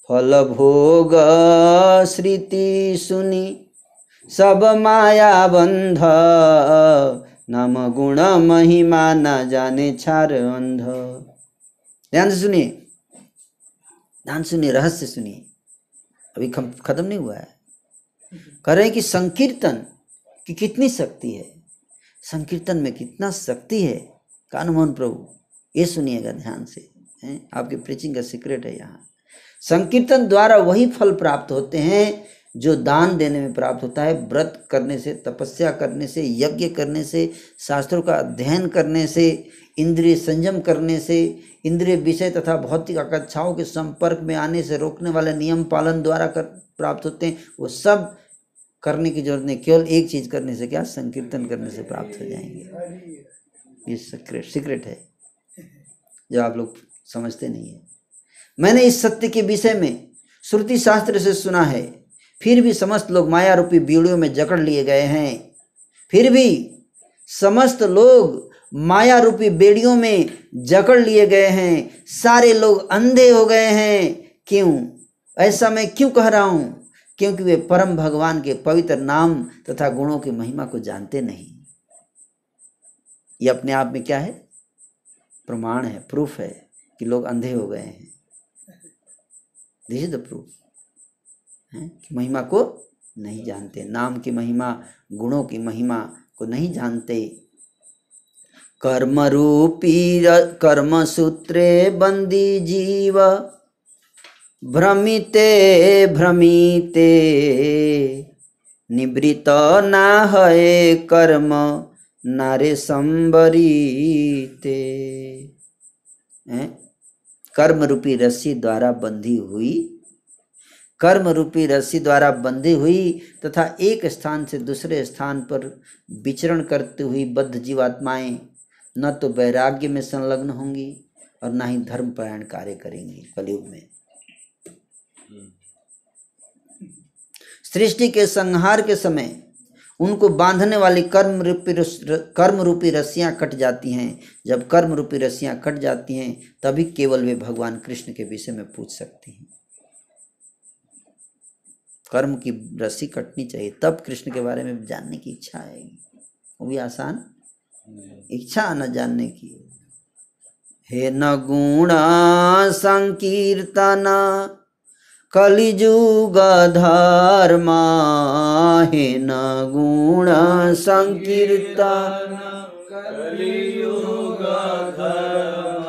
फल भोग श्रुति सुनी सब माया बंध नाम गुण महिमा न जाने छार अंध। ध्यान से सुनिए, ध्यान सुनिए, रहस्य सुनिए, अभी खत्म नहीं हुआ है। कह रहे हैं कि संकीर्तन की कितनी शक्ति है, संकीर्तन में कितना शक्ति है। कानमोहन प्रभु ये सुनिएगा ध्यान से, हैं? आपके प्रीचिंग का सीक्रेट है यहाँ। संकीर्तन द्वारा वही फल प्राप्त होते हैं जो दान देने में प्राप्त होता है, व्रत करने से, तपस्या करने से, यज्ञ करने से, शास्त्रों का अध्ययन करने से, इंद्रिय संयम करने से, इंद्रिय विषय तथा भौतिक आकांक्षाओं के संपर्क में आने से रोकने वाले नियम पालन द्वारा प्राप्त होते हैं। वो सब करने की जरूरत नहीं, केवल एक चीज करने से, क्या? संकीर्तन करने से प्राप्त हो जाएंगे। ये सीक्रेट है जो आप लोग समझते नहीं है। मैंने इस सत्य के विषय में श्रुति शास्त्र से सुना है, फिर भी समस्त लोग माया रूपी बीड़ियों में जकड़ लिए गए हैं। फिर भी समस्त लोग माया रूपी बेड़ियों में जकड़ लिए गए हैं, सारे लोग अंधे हो गए हैं। क्यों? ऐसा मैं क्यों कह रहा हूं? क्योंकि वे परम भगवान के पवित्र नाम तथा गुणों की महिमा को जानते नहीं। ये अपने आप में क्या है? प्रमाण है, प्रूफ है कि लोग अंधे हो गए हैं। दिस इज द प्रूफ कि महिमा को नहीं जानते, नाम की महिमा, गुणों की महिमा को नहीं जानते। कर्म रूपी कर्म सूत्रे बंदी जीव भ्रमिते भ्रमिते निवृत्त ना है कर्म नारे संबरीते। कर्म रूपी रस्सी द्वारा बंधी हुई, कर्म रूपी रस्सी द्वारा बंधी हुई तथा एक स्थान से दूसरे स्थान पर विचरण करती हुई बद्ध जीवात्माएं न तो वैराग्य में संलग्न होंगी और न ही धर्मपरायण कार्य करेंगी। कलयुग में सृष्टि के संहार के समय उनको बांधने वाली कर्म रूपी रस्सियां कट जाती हैं। जब कर्म रूपी रस्सियां कट जाती हैं तभी केवल वे भगवान कृष्ण के विषय में पूछ सकती हैं। कर्म की रस्सी कटनी चाहिए, तब कृष्ण के बारे में जानने की इच्छा आएगी। वो भी आसान इच्छा न जानने की। हे न गुण संकीर्तन कलिजुग धर्मा, हे न गुण संकीर्तन कलिजुग धर्मा,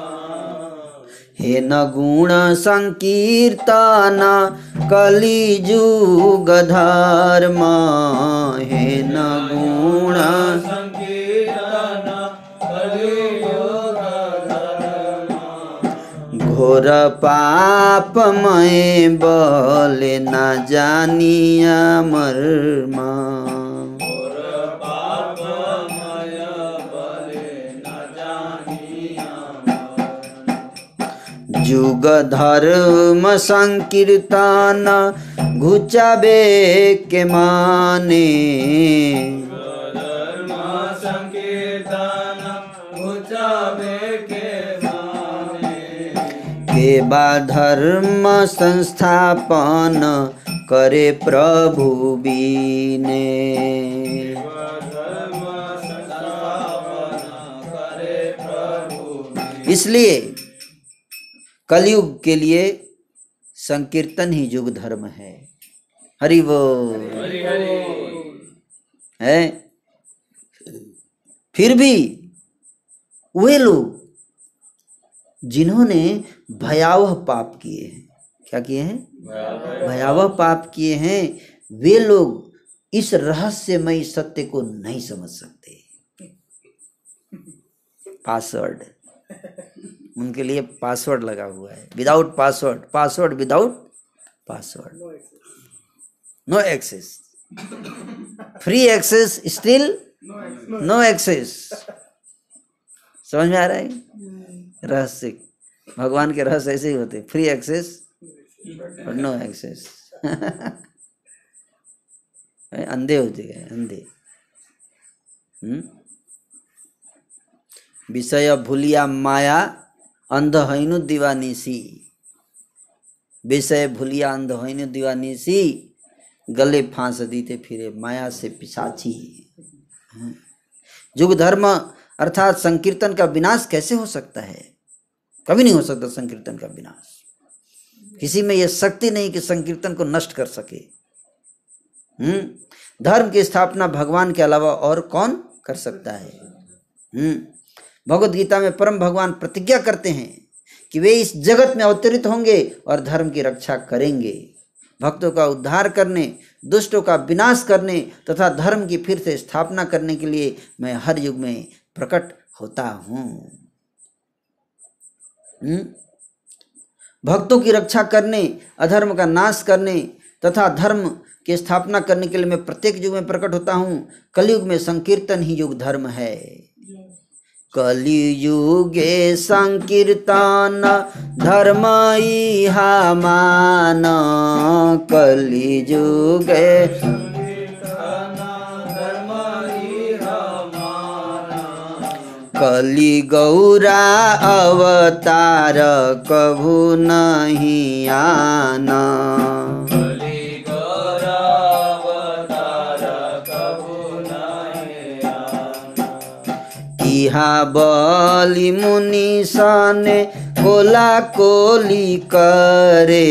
हे न गुण संकीर्तन कलिजुग धर्मा, हे न गुण संकीर्तन कलिजुग धर्मा। घोर पापमय बले न जानिया मर्मा। जुग धर्म संकीर्तन घुचाबे के माने। के बा धर्म संस्थापन करे प्रभु बीने। इसलिए कलयुग के लिए संकीर्तन ही युग धर्म है। हरि बोल है। फिर भी वे लोग जिन्होंने भयावह पाप किए हैं, क्या किए हैं? भयावह पाप किए हैं, वे लोग इस रहस्यमय सत्य को नहीं समझ सकते। पासवर्ड, उनके लिए पासवर्ड लगा हुआ है, without password, password without password, no access, free access still no access. समझ में आ रहा है? रहस्य, भगवान के रहस्य ऐसे ही होते, फ्री एक्सेस और नो एक्सेस। अंधे हो गए, अंधे। विषय भूलिया माया अंध हैनु दीवानीसी। विषय भूलिया अंध हैनु दीवानीसी, गले फांस दीते फिरे माया से पिशाची। युग धर्म अर्थात संकीर्तन का विनाश कैसे हो सकता है? कभी नहीं हो सकता संकीर्तन का विनाश। किसी में यह शक्ति नहीं कि संकीर्तन को नष्ट कर सके। धर्म की स्थापना भगवान के अलावा और कौन कर सकता है? भगवत गीता में परम भगवान प्रतिज्ञा करते हैं कि वे इस जगत में अवतरित होंगे और धर्म की रक्षा करेंगे। भक्तों का उद्धार करने, दुष्टों का विनाश करने तथा धर्म की फिर से स्थापना करने के लिए मैं हर युग में प्रकट होता हूँ। भक्तों की रक्षा करने, अधर्म का नाश करने तथा धर्म की स्थापना करने के लिए मैं प्रत्येक युग में प्रकट होता हूँ। कलयुग में संकीर्तन ही युग धर्म है। कलियुगे संकीर्तन धर्म इहा मान। कलियुगे कलि गौरा अवतार कभू नहीं आना। इहा बलि मुनि सने कोला कोली करे।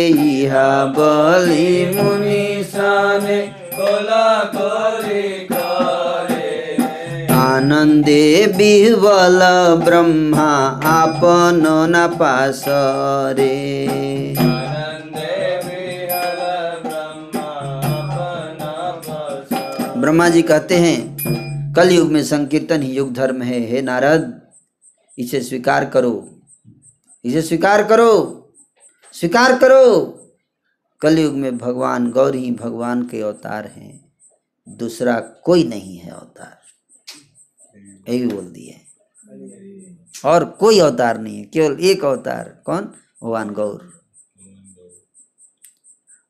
इहा बलि मुनि सने कोला कोली करे। आनंदे बिह्वल ब्रह्मा आपन न पासरे। ब्रह्मा जी कहते हैं कलयुग में संकीर्तन ही युग धर्म है। हे नारद, इसे स्वीकार करो, इसे स्वीकार करो, स्वीकार करो। कलयुग में भगवान गौर ही भगवान के अवतार हैं, दूसरा कोई नहीं है अवतार। यही बोल दिए, और कोई अवतार नहीं है, केवल एक अवतार। कौन? भगवान गौर।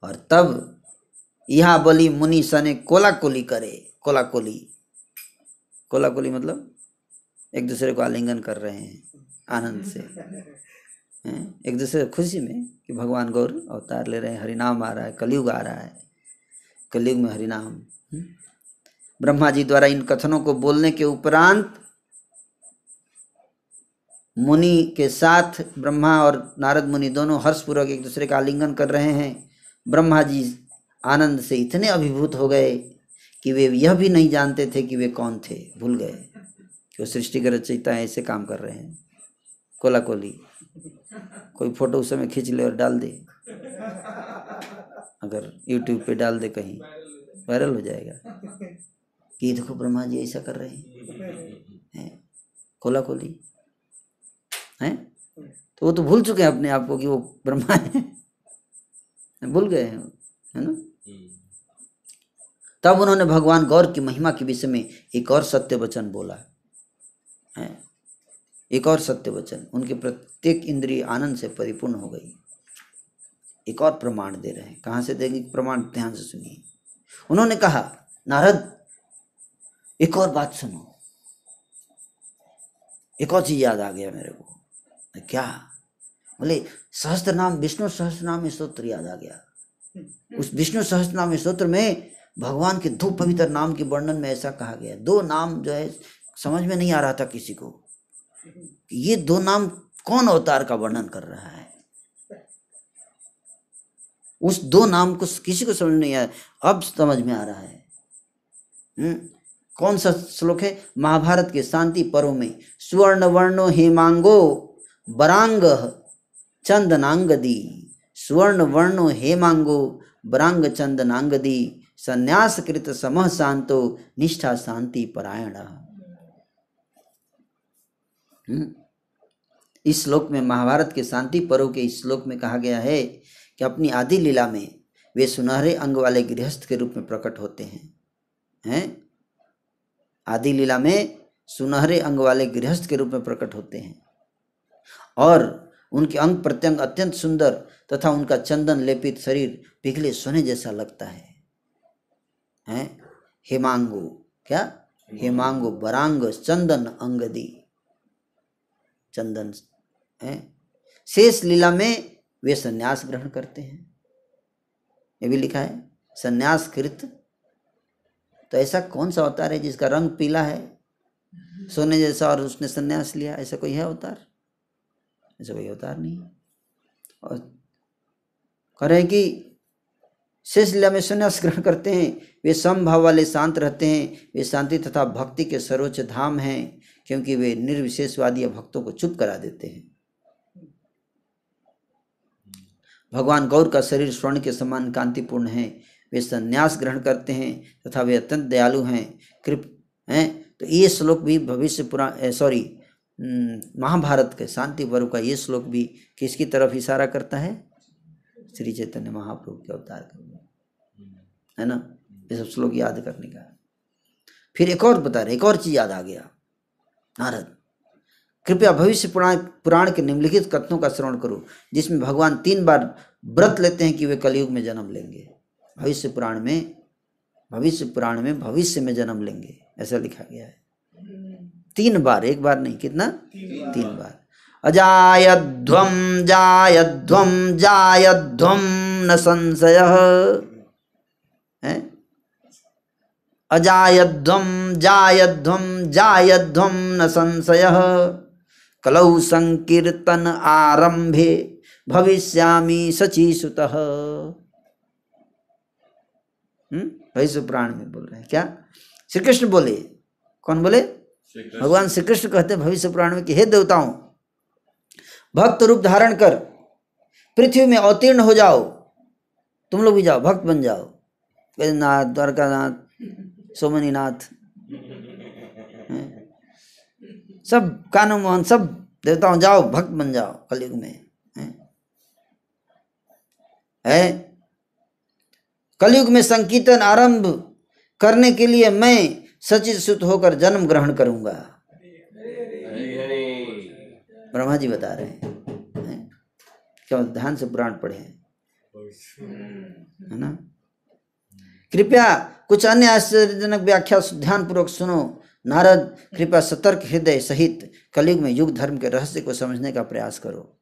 और तब यहाँ बलि मुनि सने कोला कोली करे। कोला कोली, कोला कोली मतलब एक दूसरे को आलिंगन कर रहे हैं आनंद से, एक दूसरे खुशी में कि भगवान गौर अवतार ले रहे हैं, हरिनाम आ रहा है, कलयुग आ रहा है, कलयुग में हरिनाम। ब्रह्मा जी द्वारा इन कथनों को बोलने के उपरांत मुनि के साथ ब्रह्मा और नारद मुनि दोनों हर्षपूर्वक एक दूसरे का आलिंगन कर रहे हैं। ब्रह्मा जी आनंद से इतने अभिभूत हो गए कि वे यह भी नहीं जानते थे कि वे कौन थे, भूल गए कि वो सृष्टि के रचयिता ऐसे काम कर रहे हैं। कोला कोली, कोई फोटो उस समय खींच ले और डाल दे, अगर यूट्यूब पे डाल दे कहीं, वायरल हो जाएगा कि देखो ब्रह्मा जी ऐसा कर रहे हैं। कोला कोली है। तो वो तो भूल चुके हैं अपने आप को कि वो ब्रह्मा है, भूल गए हैं, है ना। तब उन्होंने भगवान गौर की महिमा के विषय में एक और सत्य वचन बोला है, एक और सत्य वचन। उनके प्रत्येक इंद्रिय आनंद से परिपूर्ण हो गई। एक और प्रमाण दे रहे हैं। कहाँ से देंगे प्रमाण? ध्यान से सुनिए। उन्होंने कहा, नारद एक और बात सुनो, एक और चीज याद आ गया मेरे को। क्या? बोले सहस्त्र नाम, विष्णु सहस्त्र नाम स्तोत्र याद आ गया। उस विष्णु सहस्त्र नाम स्तोत्र में भगवान के 2 पवित्र नाम के वर्णन में ऐसा कहा गया। 2 नाम जो है समझ में नहीं आ रहा था किसी को, ये 2 नाम कौन अवतार का वर्णन कर रहा है। उस 2 नाम को किसी को समझ नहीं आया, अब समझ में आ रहा है। कौन सा श्लोक है? महाभारत के शांति पर्व में, स्वर्ण वर्णो हेमांगो बरांग चंदनांगदी, स्वर्ण वर्णो हेमांगो बरांग चंदनांगदी, संन्यास कृत समः शांतो निष्ठा शांति परायण। इस श्लोक में, महाभारत के शांति पर्व के इस श्लोक में कहा गया है कि अपनी आदि लीला में वे सुनहरे अंग वाले गृहस्थ के रूप में प्रकट होते हैं। आदि लीला में सुनहरे अंग वाले गृहस्थ के रूप में प्रकट होते हैं और उनके अंग प्रत्यंग अत्यंत सुंदर तथा उनका चंदन लेपित शरीर पिघले सोने जैसा लगता है। हेमांगो, क्या? हेमांगो बरांग चंदन अंगदी, चंदन है। शेष लीला में वे संन्यास ग्रहण करते हैं, ये भी लिखा है, संन्यास कृत। तो ऐसा कौन सा अवतार है जिसका रंग पीला है सोने जैसा और उसने संन्यास लिया? ऐसा कोई है अवतार? ऐसा कोई अवतार नहीं है। और कह रहे हैं कि शेष लीला में संन्यास ग्रहण करते हैं। वे समभाव वाले शांत रहते हैं। वे शांति तथा भक्ति के सर्वोच्च धाम हैं, क्योंकि वे निर्विशेषवादी भक्तों को चुप करा देते हैं। भगवान गौर का शरीर स्वर्ण के समान कांतिपूर्ण है। वे संन्यास ग्रहण करते हैं तथा वे अत्यंत दयालु हैं, कृप हैं। तो ये श्लोक भी भविष्य पुराण महाभारत के शांति पर्व का ये श्लोक भी किसकी तरफ इशारा करता है? श्री चैतन्य महाप्रभु के अवतार का, है ना। ये सब श्लोक याद करने का। फिर एक और बता रहे, एक और चीज याद आ गया। नारद, कृपया भविष्य पुराण के निम्नलिखित कथनों का श्रवण करो, जिसमें भगवान 3 बार व्रत लेते हैं कि वे कलयुग में जन्म लेंगे। भविष्य पुराण में भविष्य में जन्म लेंगे, ऐसा लिखा गया है। 3 बार, एक बार नहीं, कितना? 3 बार। अजायध्वम जायध्वम जायध्वम न संशयः, अजायध्वम जायध्वम जायध्वम न संशयः, कलौ संकीर्तन आरंभे भविष्यामि शचीसुतः। भविष्य पुराण में बोल रहे हैं। क्या? श्री कृष्ण बोले। कौन बोले? भगवान श्री कृष्ण कहते हैं भविष्य पुराण में कि हे देवताओं, भक्त रूप धारण कर पृथ्वी में अवतीर्ण हो जाओ। तुम लोग भी जाओ, भक्त बन जाओ। नाथ, द्वारकानाथ, सोमनीनाथ, सब कान्हा मोहन, सब देवताओं जाओ, भक्त बन जाओ कलयुग में। है कलयुग में संकीर्तन आरंभ करने के लिए मैं सचित होकर जन्म ग्रहण करूंगा। ब्रह्मा जी बता रहे हैं। क्या? ध्यान से पुराण पढ़े है ना। कृपया कुछ अन्य आश्चर्यजनक व्याख्या ध्यान पूर्वक सुनो। नारद, कृपया सतर्क हृदय सहित कलयुग में युग धर्म के रहस्य को समझने का प्रयास करो।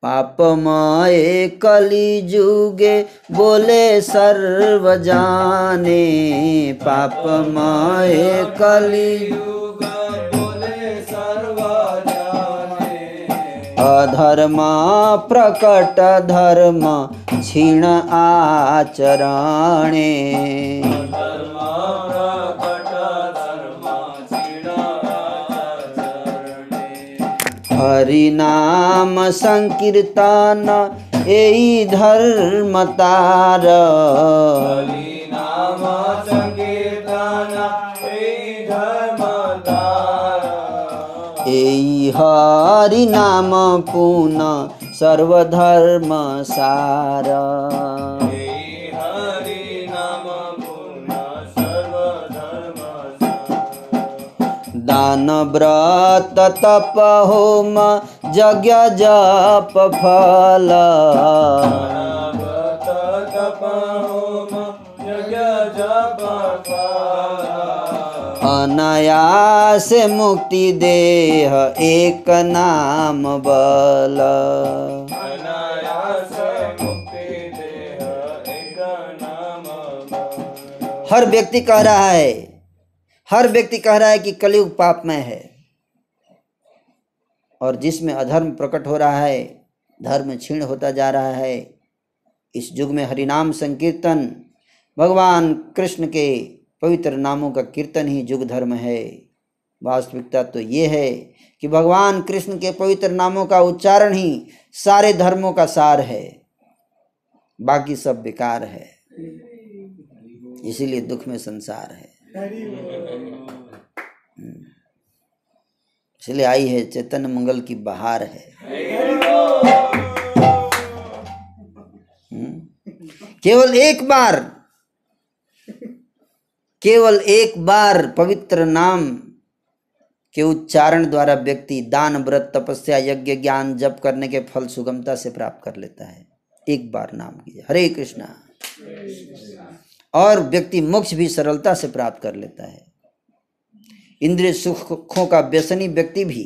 पापमय कलिजुगे बोले सर्व जाने, पापमय कलिजुग बोले सर्व जाने, अधर्मा प्रकट धर्म क्षीण आचरणे, हरिनाम संकीर्तन एई धर्म तार, हरिनाम संकीर्तन एई धर्म तार, एई हरि नाम पुनः सर्वधर्म सार। दान व्रत तप होम यज्ञ जप फल। अनायास मुक्ति देह एक नाम बल। हर व्यक्ति कह रहा है, हर व्यक्ति कह रहा है कि कलयुग पापमय है, और जिसमें अधर्म प्रकट हो रहा है, धर्म क्षीण होता जा रहा है। इस युग में हरिनाम संकीर्तन, भगवान कृष्ण के पवित्र नामों का कीर्तन ही युग धर्म है। वास्तविकता तो ये है कि भगवान कृष्ण के पवित्र नामों का उच्चारण ही सारे धर्मों का सार है, बाकी सब बेकार है। इसीलिए दुख में संसार है। इसलिए आई है चैतन्य मंगल की बहार है। केवल एक बार पवित्र नाम के उच्चारण द्वारा व्यक्ति दान व्रत तपस्या यज्ञ ज्ञान जप करने के फल सुगमता से प्राप्त कर लेता है। एक बार नाम कीजिए हरे कृष्णा, और व्यक्ति मोक्ष भी सरलता से प्राप्त कर लेता है। इंद्रिय सुखों का व्यसनी व्यक्ति भी,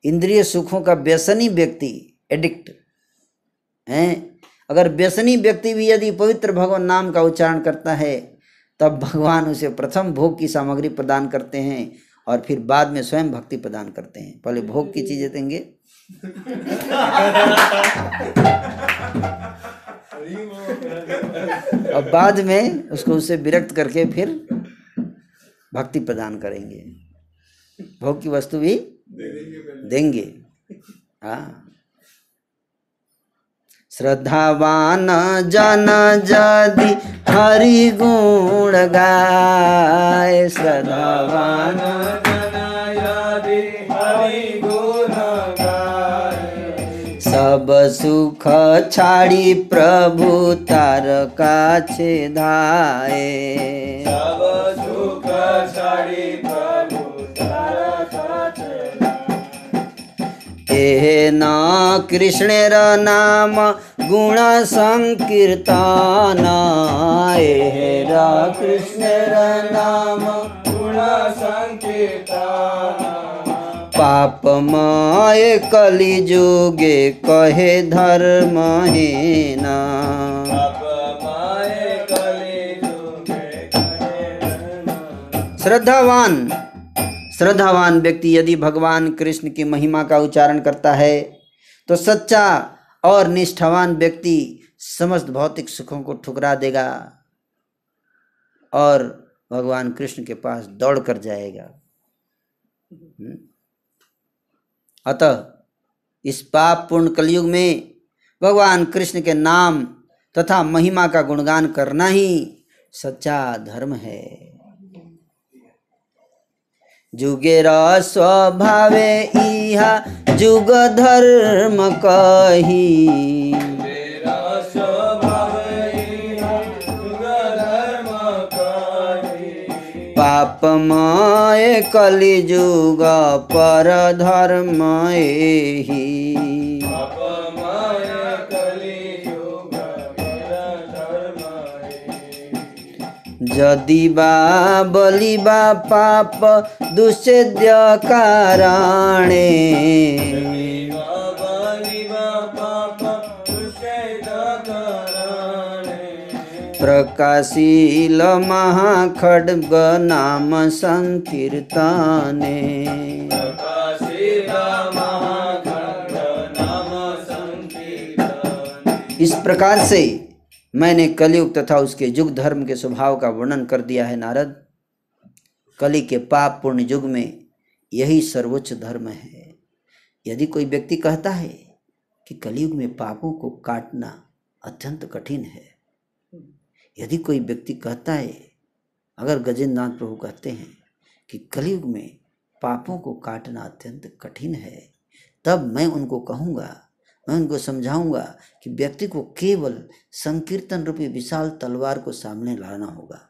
इंद्रिय सुखों का व्यसनी व्यक्ति एडिक्ट है, अगर व्यसनी व्यक्ति भी यदि पवित्र भगवान नाम का उच्चारण करता है, तब भगवान उसे प्रथम भोग की सामग्री प्रदान करते हैं और फिर बाद में स्वयं भक्ति प्रदान करते हैं। पहले भोग की चीजें देंगे, और बाद में उसको उससे विरक्त करके फिर भक्ति प्रदान करेंगे। भोग की वस्तु भी देंगे। हाँ, श्रद्धावान जन जदि हरि गुण गाय। श्रद्धावान जन यदि हरि गुण गाय। सब सुख छाड़ी प्रभु तार काछे धाये। सब सुख छाड़ी प्रभु तार काछे धाये। एन कृष्णेर नाम गुण संकीर्तन। एरा कृष्णेर नाम गुण संकीर्तन। पापमय कलि जुगे कहे धर्महीन। श्रद्धावान व्यक्ति यदि भगवान कृष्ण की महिमा का उच्चारण करता है, तो सच्चा और निष्ठावान व्यक्ति समस्त भौतिक सुखों को ठुकरा देगा और भगवान कृष्ण के पास दौड़ कर जाएगा। अतः इस पाप पूर्ण कलयुग में भगवान कृष्ण के नाम तथा महिमा का गुणगान करना ही सच्चा धर्म है। जुगेरा स्वभावे इहा जुग धर्म कही। पापमय कलि जुग पर धर्म एहि। यदि बा बलिबा पाप दुष्चेद्य कारणे। प्रकाशील महाखड्ग नाम संकीर्तने। इस प्रकार से मैंने कलयुग तथा उसके युग धर्म के स्वभाव का वर्णन कर दिया है नारद। कलि के पाप पूर्ण युग में यही सर्वोच्च धर्म है। यदि कोई व्यक्ति कहता है कि कलयुग में पापों को काटना अत्यंत कठिन है, यदि कोई व्यक्ति कहता है, अगर गजेंद्र नाथ प्रभु कहते हैं कि कलयुग में पापों को काटना अत्यंत कठिन है। तब मैं उनको कहूँगा, मैं उनको समझाऊंगा कि व्यक्ति को केवल संकीर्तन रूपी विशाल तलवार को सामने लाना होगा।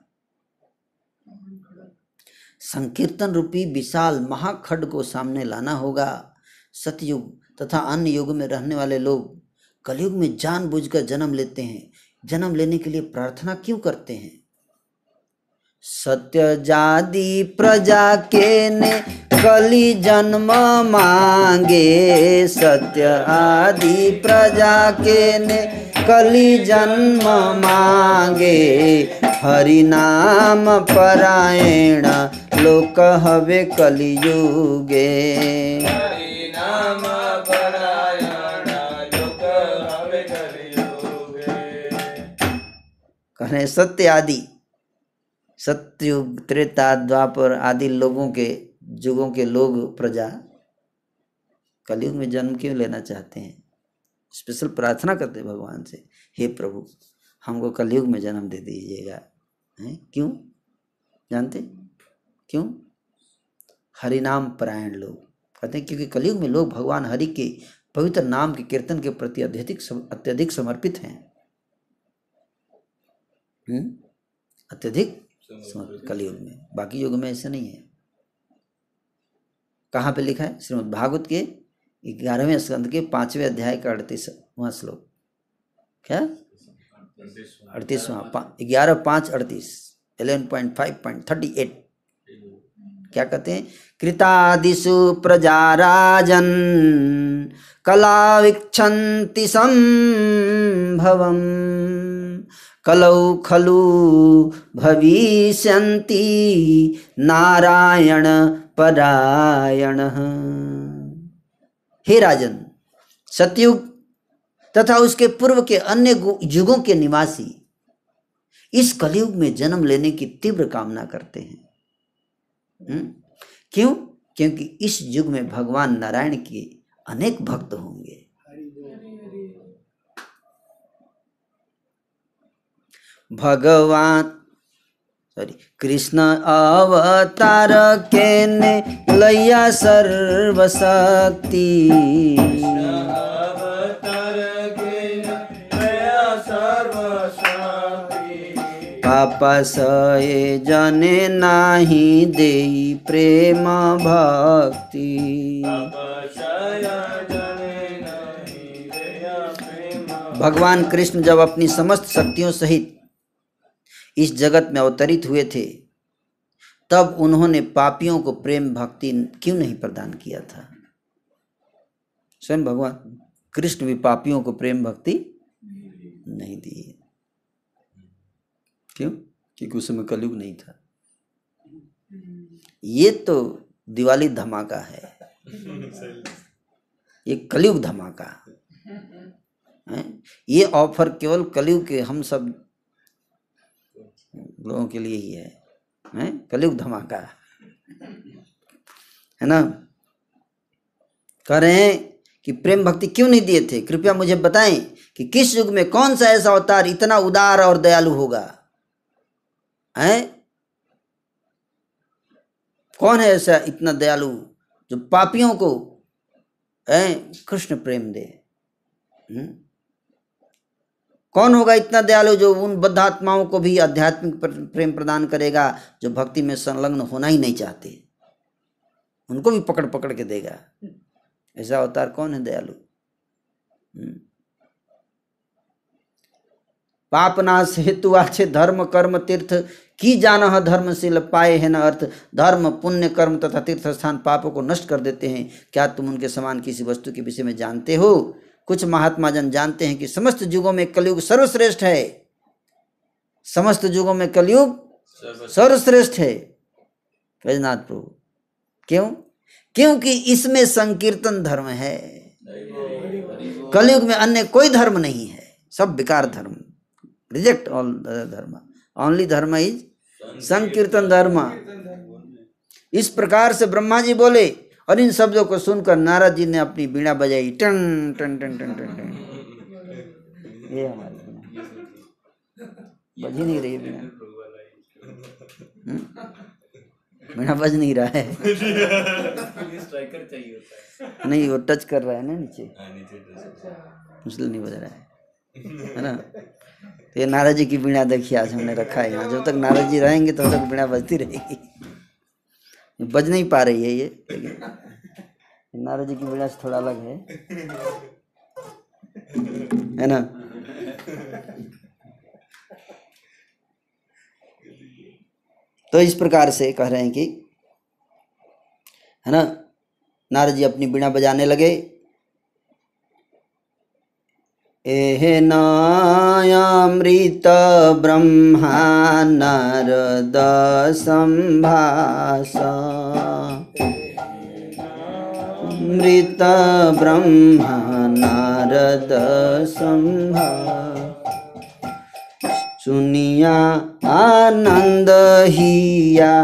संकीर्तन रूपी विशाल महाखड्ग को सामने लाना होगा। सतयुग तथा अन्य युग में रहने वाले लोग कलयुग में जानबूझकर जन्म लेते हैं। जन्म लेने के लिए प्रार्थना क्यों करते हैं? सत्य जाति प्रजा के ने कली जन्म मांगे, सत्य आदि प्रजा के ने कली जन्म मांगे। हरि नाम परायण लोक हवे कलियुगे। हरि नाम परायण लोक हवे कलियुगे। कहे सत्य आदि, सत्युग त्रेता द्वापर आदि लोगों के युगों के लोग प्रजा कलयुग में जन्म क्यों लेना चाहते हैं? स्पेशल प्रार्थना करते हैं भगवान से, हे प्रभु हमको कलयुग में जन्म दे दीजिएगा। क्यों जानते? क्यों? हरिनाम परायण लोग कहते हैं क्योंकि कलयुग में लोग भगवान हरि के पवित्र नाम के कीर्तन के प्रति अत्यधिक समर्पित हैं। अत्यधिक कलयुग में, बाकी युग में ऐसा नहीं है। कहाँ पे लिखा है? श्रीमद् भागवत के 11वें स्कंद के 5वें अध्याय का 38वां श्लोक। क्या 38वां? 11:5:38 11.5.38 क्या कहते हैं? कृतादिषु प्रजा राजन कलावीक्षन्ति संभवम् कलौ खलु भविष्यन्ति नारायण परायण। हे राजन, सतयुग तथा उसके पूर्व के अन्य युगों के निवासी इस कलयुग में जन्म लेने की तीव्र कामना करते हैं। क्यों? क्योंकि इस युग में भगवान नारायण के अनेक भक्त होंगे। भगवान कृष्ण अवतार के ने लैया सर्वशक्ति। पापा सये जने नाही देई प्रेम भक्ति। भगवान कृष्ण जब अपनी समस्त शक्तियों सहित इस जगत में अवतरित हुए थे, तब उन्होंने पापियों को प्रेम भक्ति क्यों नहीं प्रदान किया था? स्वयं भगवान कृष्ण भी पापियों को प्रेम भक्ति नहीं दी। क्यों? क्योंकि उस समय कलयुग नहीं था। ये तो दिवाली धमाका है, ये कलयुग धमाका है। ये ऑफर केवल कलयुग के हम सब लोगों के लिए ही है, कलयुग धमाका है ना। कह रहे हैं कि प्रेम भक्ति क्यों नहीं दिए थे? कृपया मुझे बताएं कि किस युग में कौन सा ऐसा अवतार इतना उदार और दयालु होगा? कौन है ऐसा इतना दयालु जो पापियों को कृष्ण प्रेम दे? कौन होगा इतना दयालु जो उन बद्ध आत्माओं को भी आध्यात्मिक प्रेम प्रदान करेगा जो भक्ति में संलग्न होना ही नहीं चाहते? उनको भी पकड़ पकड़ के देगा। ऐसा अवतार कौन है दयालु? पापनाश हेतु आछे धर्म कर्म तीर्थ की जानह धर्मशील पाए है न अर्थ। धर्म पुण्य कर्म तथा तीर्थ स्थान पापों को नष्ट कर देते हैं। क्या तुम उनके समान किसी वस्तु के विषय में जानते हो? कुछ महात्मा जन जानते हैं कि समस्त युगों में कलयुग सर्वश्रेष्ठ है। समस्त युगों में कलयुग सर्वश्रेष्ठ है वैजनाथ प्रभु। क्यों? क्योंकि इसमें संकीर्तन धर्म है। कलयुग में अन्य कोई धर्म नहीं है, सब बेकार धर्म। रिजेक्ट ऑल धर्म, ओनली धर्म इज संकीर्तन धर्म। इस प्रकार से ब्रह्मा जी बोले और इन शब्दों को सुनकर नारद जी ने अपनी बीड़ा बजाई। टन टन टन टन टन टन। ये हमारी बीड़ा बज ही नहीं रही बीड़ा। वीणा बज नहीं रहा है। स्ट्राइकर चाहिए होता है। नहीं, वो टच कर रहा है ना नीचे, नीचे इसलिए नहीं बज रहा है ना। तो ये नारद जी की वीणा देखिए आज हमने रखा है यहाँ। जब तक नारद जी रहेंगे तब तक वीणा बजती रहेगी। बज नहीं पा रही है ये, लेकिन नारद जी की वीणा से थोड़ा अलग है ना। तो इस प्रकार से कह रहे हैं कि, है ना, नारद जी अपनी वीणा बजाने लगे। एहे नायामृत ब्रह्मा नारद संभाष, मृत ब्रह्मा नारद संभाष, सुनिया आनंद हिया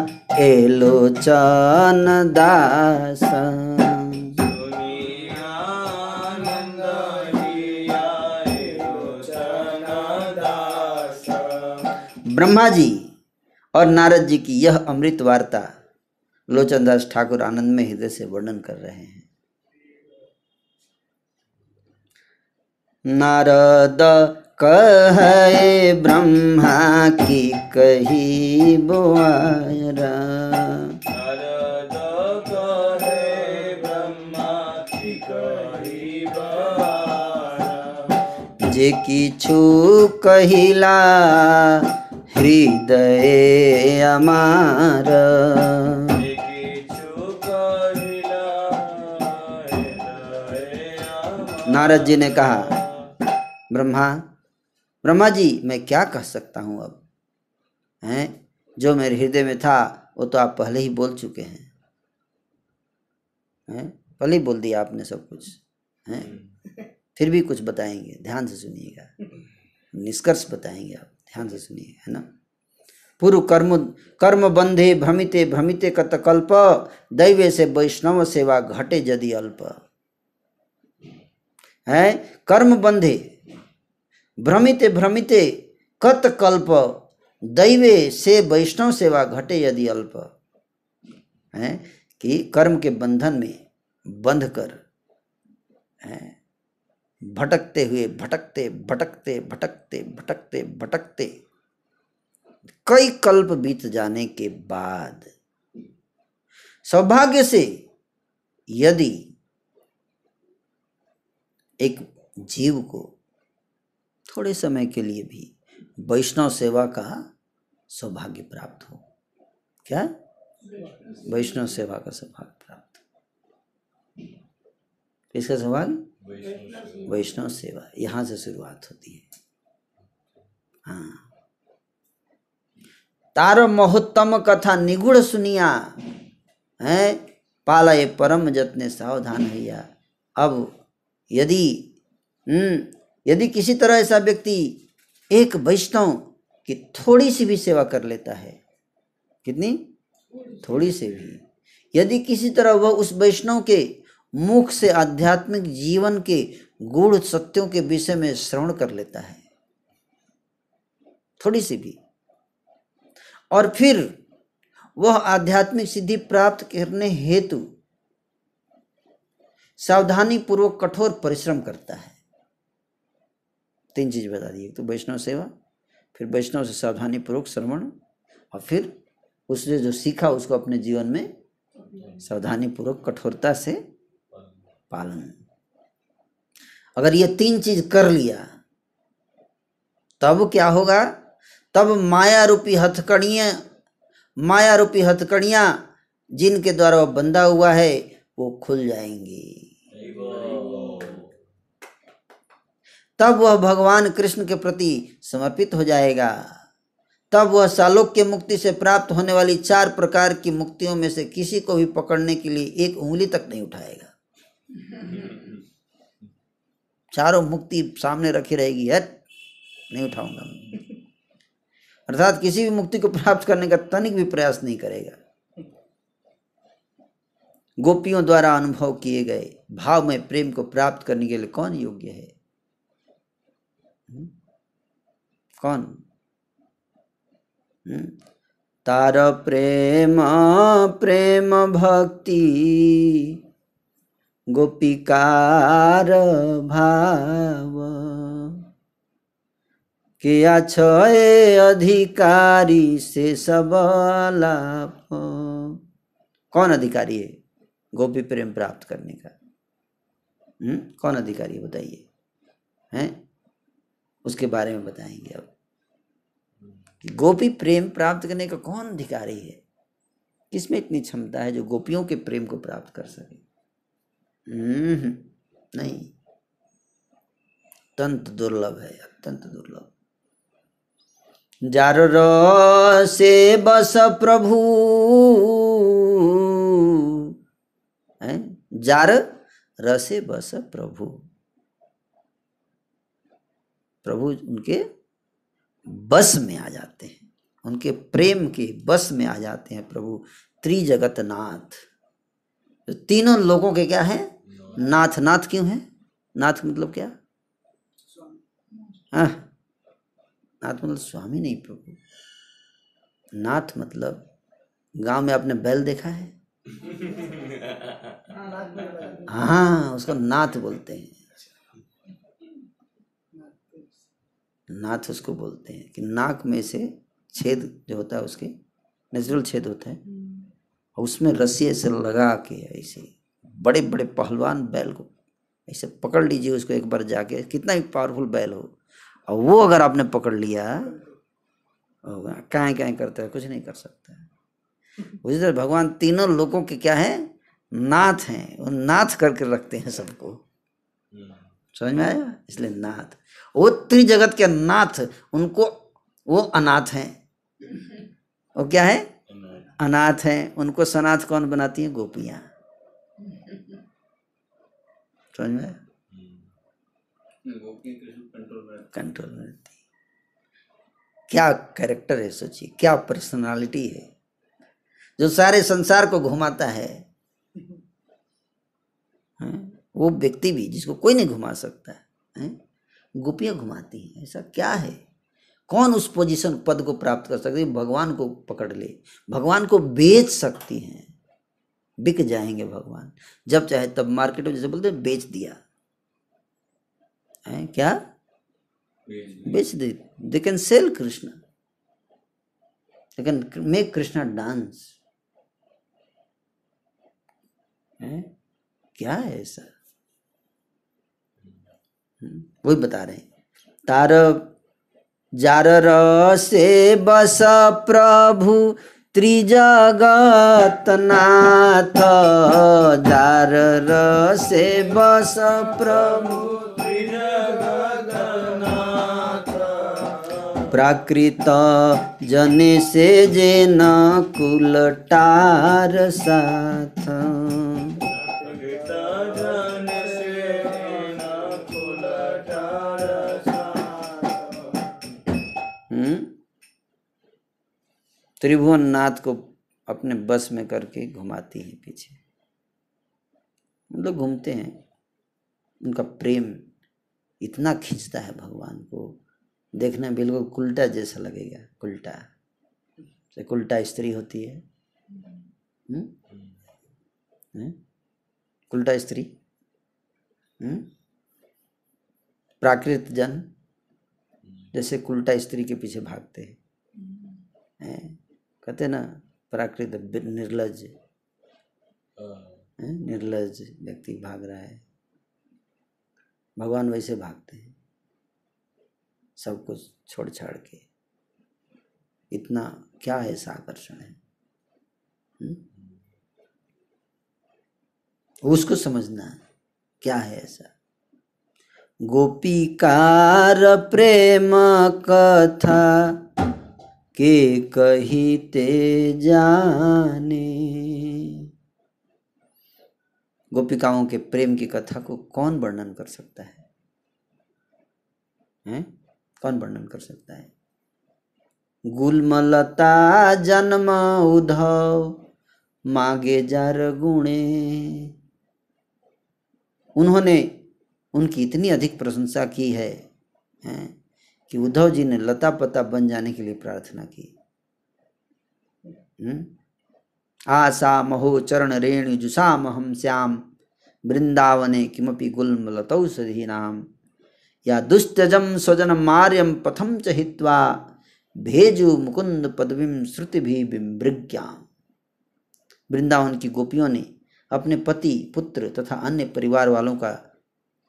एलोचन दास। ब्रह्मा जी और नारद जी की यह अमृत वार्ता लोचन दास ठाकुर आनंद में हृदय से वर्णन कर रहे हैं। नारद कहे ब्रह्मा की कही बुआरा, नारद कहे ब्रह्मा की कही बुआरा, जे किछु कहिला हृदय अमार। नारद जी ने कहा, ब्रह्मा जी मैं क्या कह सकता हूँ अब, हैं? जो मेरे हृदय में था वो तो आप पहले ही बोल चुके हैं, पहले ही बोल दिया आपने सब कुछ, हैं? फिर भी कुछ बताएंगे, ध्यान से सुनिएगा, निष्कर्ष बताएंगे आप, ध्यान से सुनिए, है ना। पूर्व कर्म बंधे भ्रमिते भ्रमिते कतकल्प, दैवे से वैष्णव सेवा घटे यदि अल्प। है कर्म बंधे भ्रमिते भ्रमिते कतकल्प, दैवे से वैष्णव सेवा घटे यदि अल्प। है कि कर्म के बंधन में बंध कर भटकते हुए भटकते भटकते भटकते भटकते भटकते कई कल्प बीत जाने के बाद सौभाग्य से यदि एक जीव को थोड़े समय के लिए भी वैष्णव सेवा का सौभाग्य प्राप्त हो, क्या वैष्णव सेवा का सौभाग्य प्राप्त, किसका सौभाग्य? वैष्णव सेवा। यहाँ से शुरुआत होती है। हाँ, तार महोत्तम कथा निगुण सुनिया, है पालय परम जतने सावधान हैया। अब यदि किसी तरह ऐसा व्यक्ति एक वैष्णव की थोड़ी सी भी सेवा कर लेता है, कितनी थोड़ी से भी, यदि किसी तरह वह उस वैष्णव के मुख से आध्यात्मिक जीवन के गूढ़ सत्यों के विषय में श्रवण कर लेता है, थोड़ी सी भी, और फिर वह आध्यात्मिक सिद्धि प्राप्त करने हेतु सावधानी पूर्वक कठोर परिश्रम करता है। 3 चीज बता दी, तो वैष्णव सेवा, फिर वैष्णव से सावधानी पूर्वक श्रवण, और फिर उसने जो सीखा उसको अपने जीवन में सावधानी पूर्वक कठोरता से पालन। अगर ये 3 चीज कर लिया तब क्या होगा? तब माया रूपी हथकड़ियां जिनके द्वारा वह बंधा हुआ है वो खुल जाएंगी। तब वह भगवान कृष्ण के प्रति समर्पित हो जाएगा। तब वह सालोक्य मुक्ति से प्राप्त होने वाली 4 प्रकार की मुक्तियों में से किसी को भी पकड़ने के लिए 1 उंगली तक नहीं उठाएगा। चारों मुक्ति सामने रखी रहेगी, है नहीं उठाऊंगा, अर्थात किसी भी मुक्ति को प्राप्त करने का तनिक भी प्रयास नहीं करेगा। गोपियों द्वारा अनुभव किए गए भाव में प्रेम को प्राप्त करने के लिए कौन योग्य है? कौन? तार प्रेम प्रेम भक्ति गोपिकार भाव किया छे अधिकारी से सब लाभ। कौन अधिकारी है गोपी प्रेम प्राप्त करने का? कौन अधिकारी है बताइए? हैं, उसके बारे में बताएंगे अब कि गोपी प्रेम प्राप्त करने का कौन अधिकारी है, किसमें इतनी क्षमता है जो गोपियों के प्रेम को प्राप्त कर सके। नहीं, अत्यंत दुर्लभ है, अत्यंत दुर्लभ। जार रसे बस प्रभु है, जार रसे बस प्रभु, प्रभु उनके बस में आ जाते हैं, उनके प्रेम के बस में आ जाते हैं प्रभु। त्रिजगत नाथ, तो तीनों लोगों के क्या है? नाथ। नाथ क्यों है? नाथ मतलब क्या? हाँ, नाथ मतलब स्वामी नहीं प्रभु। नाथ मतलब गांव में आपने बैल देखा है? हाँ, उसको नाथ बोलते हैं। नाथ उसको बोलते हैं कि नाक में से छेद जो होता है, उसके नेचुरल छेद होता है, और उसमें रस्सी से लगा के ऐसे बड़े बड़े पहलवान बैल को ऐसे पकड़ लीजिए उसको एक बार जाके, कितना भी पावरफुल बैल हो, और वो अगर आपने पकड़ लिया काहे काहे करता है, कुछ नहीं कर सकता है। उसी तरह भगवान तीनों लोगों के क्या है? नाथ हैं। वो नाथ करके रखते हैं सबको, समझ में आया? इसलिए नाथ, वो त्रिजगत के नाथ, उनको वो अनाथ हैं। वो क्या है? अनाथ हैं। उनको सनाथ कौन बनाती है? गोपियां। समझ में आया? कंट्रोल में रहती। क्या कैरेक्टर है, सोचिए, क्या पर्सनालिटी है जो सारे संसार को घुमाता है। वो व्यक्ति भी जिसको कोई नहीं घुमा सकता है, गोपियां घुमाती हैं। ऐसा क्या है? कौन उस पोजीशन पद को प्राप्त कर सकती है? भगवान को पकड़ ले, भगवान को बेच सकती हैं, बिक जाएंगे भगवान जब चाहे तब। मार्केट में जैसे बोलते हैं बेच दिया है, क्या बेच दे। They can sell Krishna, they can make Krishna dance. क्या है ऐसा? वही बता रहे हैं। तार जार रसे बस प्रभु त्रिजगत नाथ, जार रसे बस प्रभु त्रिजगत नाथ, प्राकृत जने से जे न कुलटार साथ। त्रिभुवन नाथ को अपने बस में करके घुमाती है पीछे। मतलब घूमते हैं, उनका प्रेम इतना खींचता है भगवान को, देखने में बिल्कुल कुल्टा जैसा लगेगा। कुल्टा से कुल्टा स्त्री होती है, कुल्टा स्त्री, प्राकृत जन जैसे कुल्टा स्त्री के पीछे भागते हैं। कहते ना प्राकृत निर्लज, निर्लज व्यक्ति भाग रहा है, भगवान वैसे भागते हैं सब कुछ छोड़ छाड़ के। इतना क्या है, ऐसा आकर्षण है। उसको समझना क्या है ऐसा। गोपिकार प्रेम कथा के कहिते जाने। गोपिकाओं के प्रेम की कथा को कौन वर्णन कर सकता है? कौन वर्णन कर सकता है? गुलमलता जन्म उद्धव मागे जार गुणे। उन्होंने उनकी इतनी अधिक प्रशंसा की है, कि उद्धव जी ने लता पता बन जाने के लिए प्रार्थना की। आशा महो चरण रेणु जुषाम हम श्याम वृंदावने किमपि गुल्मलतौषधीनाम या दुष्टजम स्वजन मार्यम पथम च हित्वा भेजु मुकुंद पदवीम श्रुति भी विमृग्याम। वृंदावन की गोपियों ने अपने पति पुत्र तथा अन्य परिवार वालों का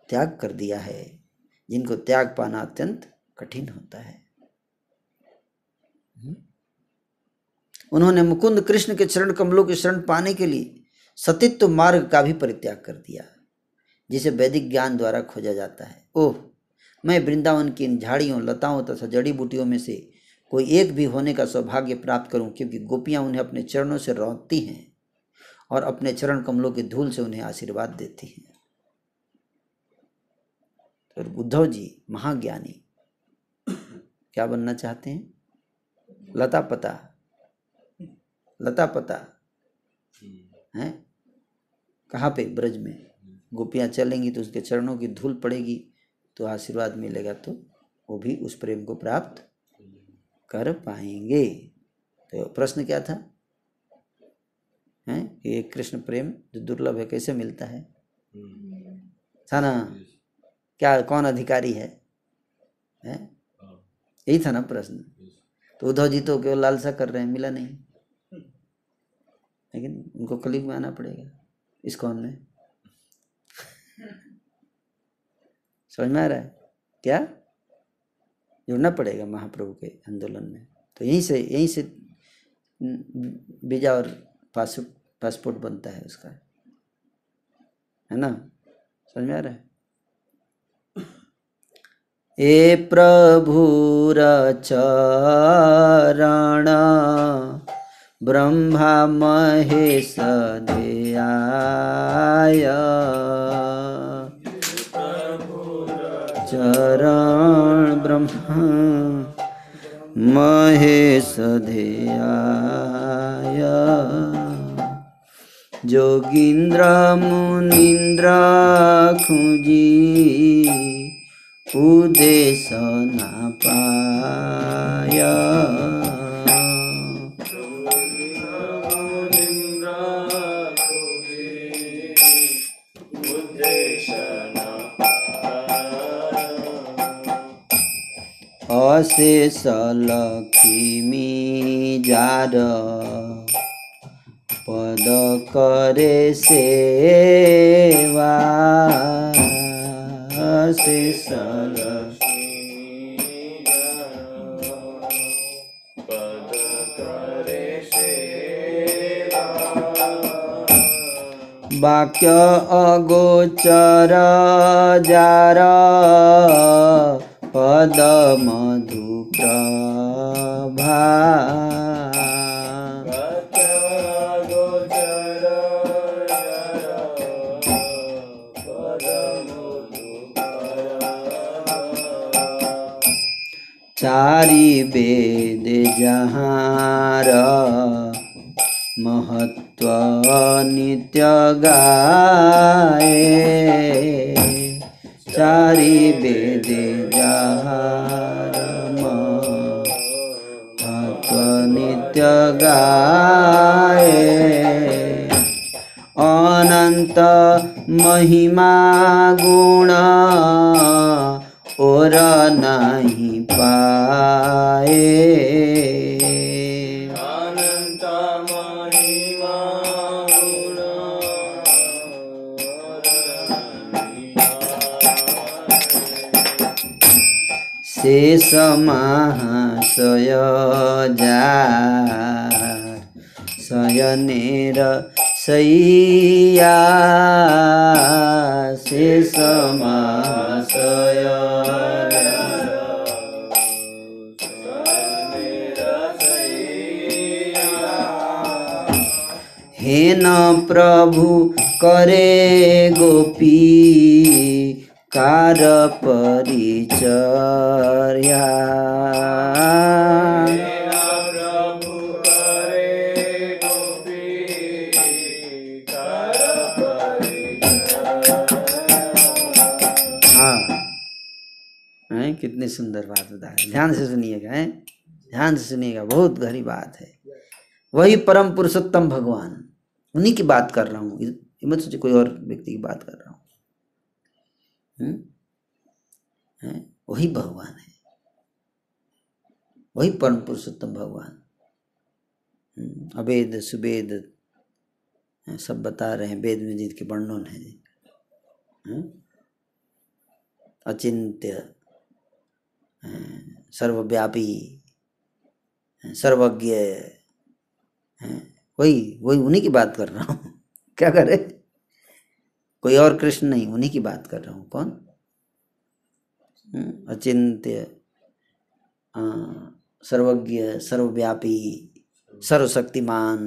त्याग कर दिया है, जिनको त्याग पाना अत्यंत कठिन होता है। उन्होंने मुकुंद कृष्ण के चरण कमलों की शरण पाने के लिए सतित्व मार्ग का भी परित्याग कर दिया, जिसे वैदिक ज्ञान द्वारा खोजा जाता है। ओह, मैं वृंदावन की इन झाड़ियों लताओं तथा जड़ी बूटियों में से कोई एक भी होने का सौभाग्य प्राप्त करूं, क्योंकि गोपियां उन्हें अपने चरणों से रौंदती हैं और अपने चरण कमलों की धूल से उन्हें आशीर्वाद देती हैं। और उद्धव जी महाज्ञानी क्या बनना चाहते हैं? लता पता हैं? कहाँ पे? ब्रज में। गोपियां चलेंगी तो उसके चरणों की धूल पड़ेगी तो आशीर्वाद मिलेगा, तो वो भी उस प्रेम को प्राप्त कर पाएंगे। तो प्रश्न क्या था? हैं कि ये कृष्ण प्रेम जो दुर्लभ है कैसे मिलता है? था ना? क्या कौन अधिकारी है? यही था ना प्रश्न। तो उद्धव जी तो केवल लालसा कर रहे हैं, मिला नहीं, लेकिन उनको कलयुग में आना पड़ेगा। इस्कॉन में समझ में आ रहा है क्या? जुड़ना पड़ेगा महाप्रभु के आंदोलन में। तो यहीं से वीजा और पासपोर्ट बनता है उसका, है ना? समझ में आ रहा है? ए प्रभुर चरण ब्रह्मा महेश ध्याय, चरण ब्रह्मा महेश ध्याय, जोगींद्र मुनींद्र खुजी उदेश न पाय, अशेष लक्ष्मी जार पद करे सेवा, अशेष लक्ष्मी पद करे सेवा, वाक्य अगोचर जार पद मधु प्रभा, चारि वेद जहार महत्व नित्य गाए, चारि वेद जहार महत्व नित्य गाए, अनंत महिमा गुण और नहीं पाए, अनंत महिमा गुण शेष महाशय जार शयनेर सैया, शेष महाशय हे न प्रभु करे गोपी कार परिचर्या, कितनी सुंदर बात बता है। ध्यान से सुनिएगा, ध्यान से सुनिएगा, बहुत गहरी बात है। वही परम पुरुषोत्तम भगवान, उन्हीं की बात कर रहा हूँ, मत सोचिए कोई और व्यक्ति की बात कर रहा हूँ। वही भगवान है, वही परम पुरुषोत्तम भगवान। अवेद सुवेद सब बता रहे हैं, वेद में जिनके वर्णन है, अचिंत्य, सर्वव्यापी, सर्वज्ञ, वही उन्हीं की बात कर रहा हूँ। क्या करे, कोई और कृष्ण नहीं, उन्हीं की बात कर रहा हूँ। कौन? अचिंत्य, सर्वज्ञ, सर्वव्यापी, सर्वशक्तिमान,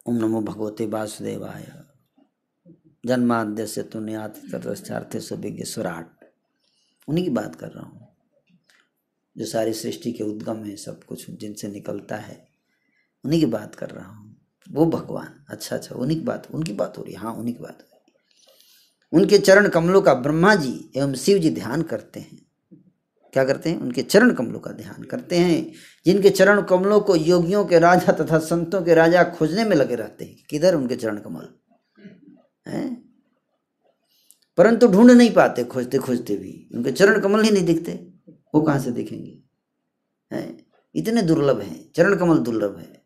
ओम नमो भगवते वासुदेवाय, जन्माद्यस्य तुन्यातितरश्चार्थेषु विज्ञस्वराट, उन्हीं की बात कर रहा हूँ जो सारी सृष्टि के उद्गम है, सब कुछ जिनसे निकलता है, उन्हीं की बात कर रहा हूँ। वो भगवान, अच्छा उन्हीं की बात, उनकी बात हो रही है। हाँ, उन्हीं की बात हो रही है। उनके चरण कमलों का ब्रह्मा जी एवं शिव जी ध्यान करते हैं। क्या करते हैं? उनके चरण कमलों का ध्यान करते हैं, जिनके चरण कमलों को योगियों के राजा तथा संतों के राजा खोजने में लगे रहते हैं। किधर उनके चरण कमल हैं, परंतु ढूंढ नहीं पाते, खोजते खोजते भी उनके चरण कमल ही नहीं दिखते। वो कहाँ से दिखेंगे? इतने दुर्लभ हैं, चरण कमल दुर्लभ है।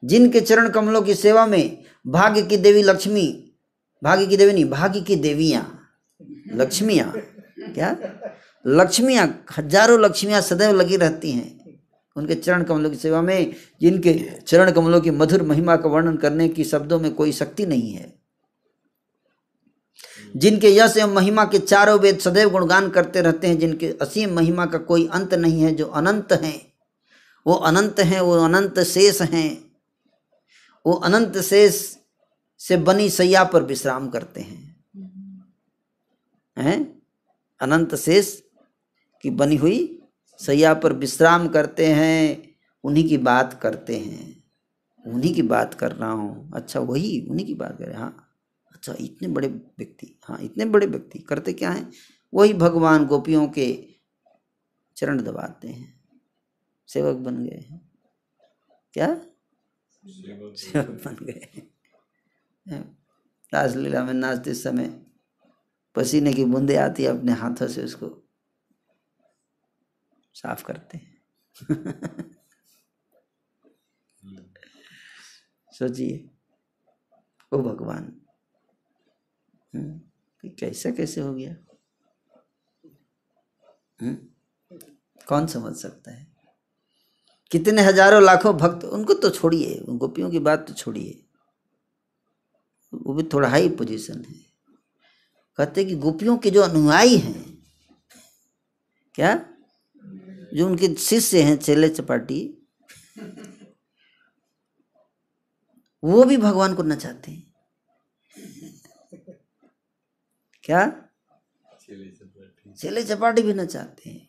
जिनके चरण कमलों की सेवा में भाग्य की देवी लक्ष्मी, भाग्य की देवी नहीं, भाग्य की देवियां, लक्ष्मियां, क्या लक्ष्मियां, हजारों लक्ष्मियां सदैव लगी रहती हैं उनके चरण कमलों की सेवा में। जिनके चरण कमलों की मधुर महिमा का वर्णन करने की शब्दों में कोई शक्ति नहीं है। जिनके यश एवं महिमा के चारों वेद सदैव गुणगान करते रहते हैं। जिनके असीम महिमा का कोई अंत नहीं है, जो अनंत हैं, वो अनंत हैं, वो अनंत शेष हैं, वो अनंत शेष से बनी सैया पर विश्राम करते हैं, अनंत शेष की बनी हुई सैया पर विश्राम करते हैं। उन्हीं की बात करते हैं, उन्हीं की बात कर रहा हूँ। अच्छा, वही उन्हीं की बात कर रहे हैं। हाँ, अच्छा, इतने बड़े व्यक्ति, हाँ इतने बड़े व्यक्ति करते क्या हैं? वही भगवान गोपियों के चरण दबाते हैं, सेवक बन गए हैं। क्या सेवक बन गए। रासलीला में नाचते समय पसीने की बूंदें आती है, अपने हाथों से उसको साफ करते हैं। सोचिए, ओ भगवान, कैसा कैसे हो गया? कौन समझ सकता है? कितने हजारों लाखों भक्त, उनको तो छोड़िए, गोपियों की बात तो छोड़िए, वो भी थोड़ा हाई पोजीशन है। कहते कि गोपियों के जो अनुयायी हैं, क्या जो उनके शिष्य हैं, चेले चपाटी, वो भी भगवान को नचाते हैं। क्या चेले चपाटी भी नचाते हैं।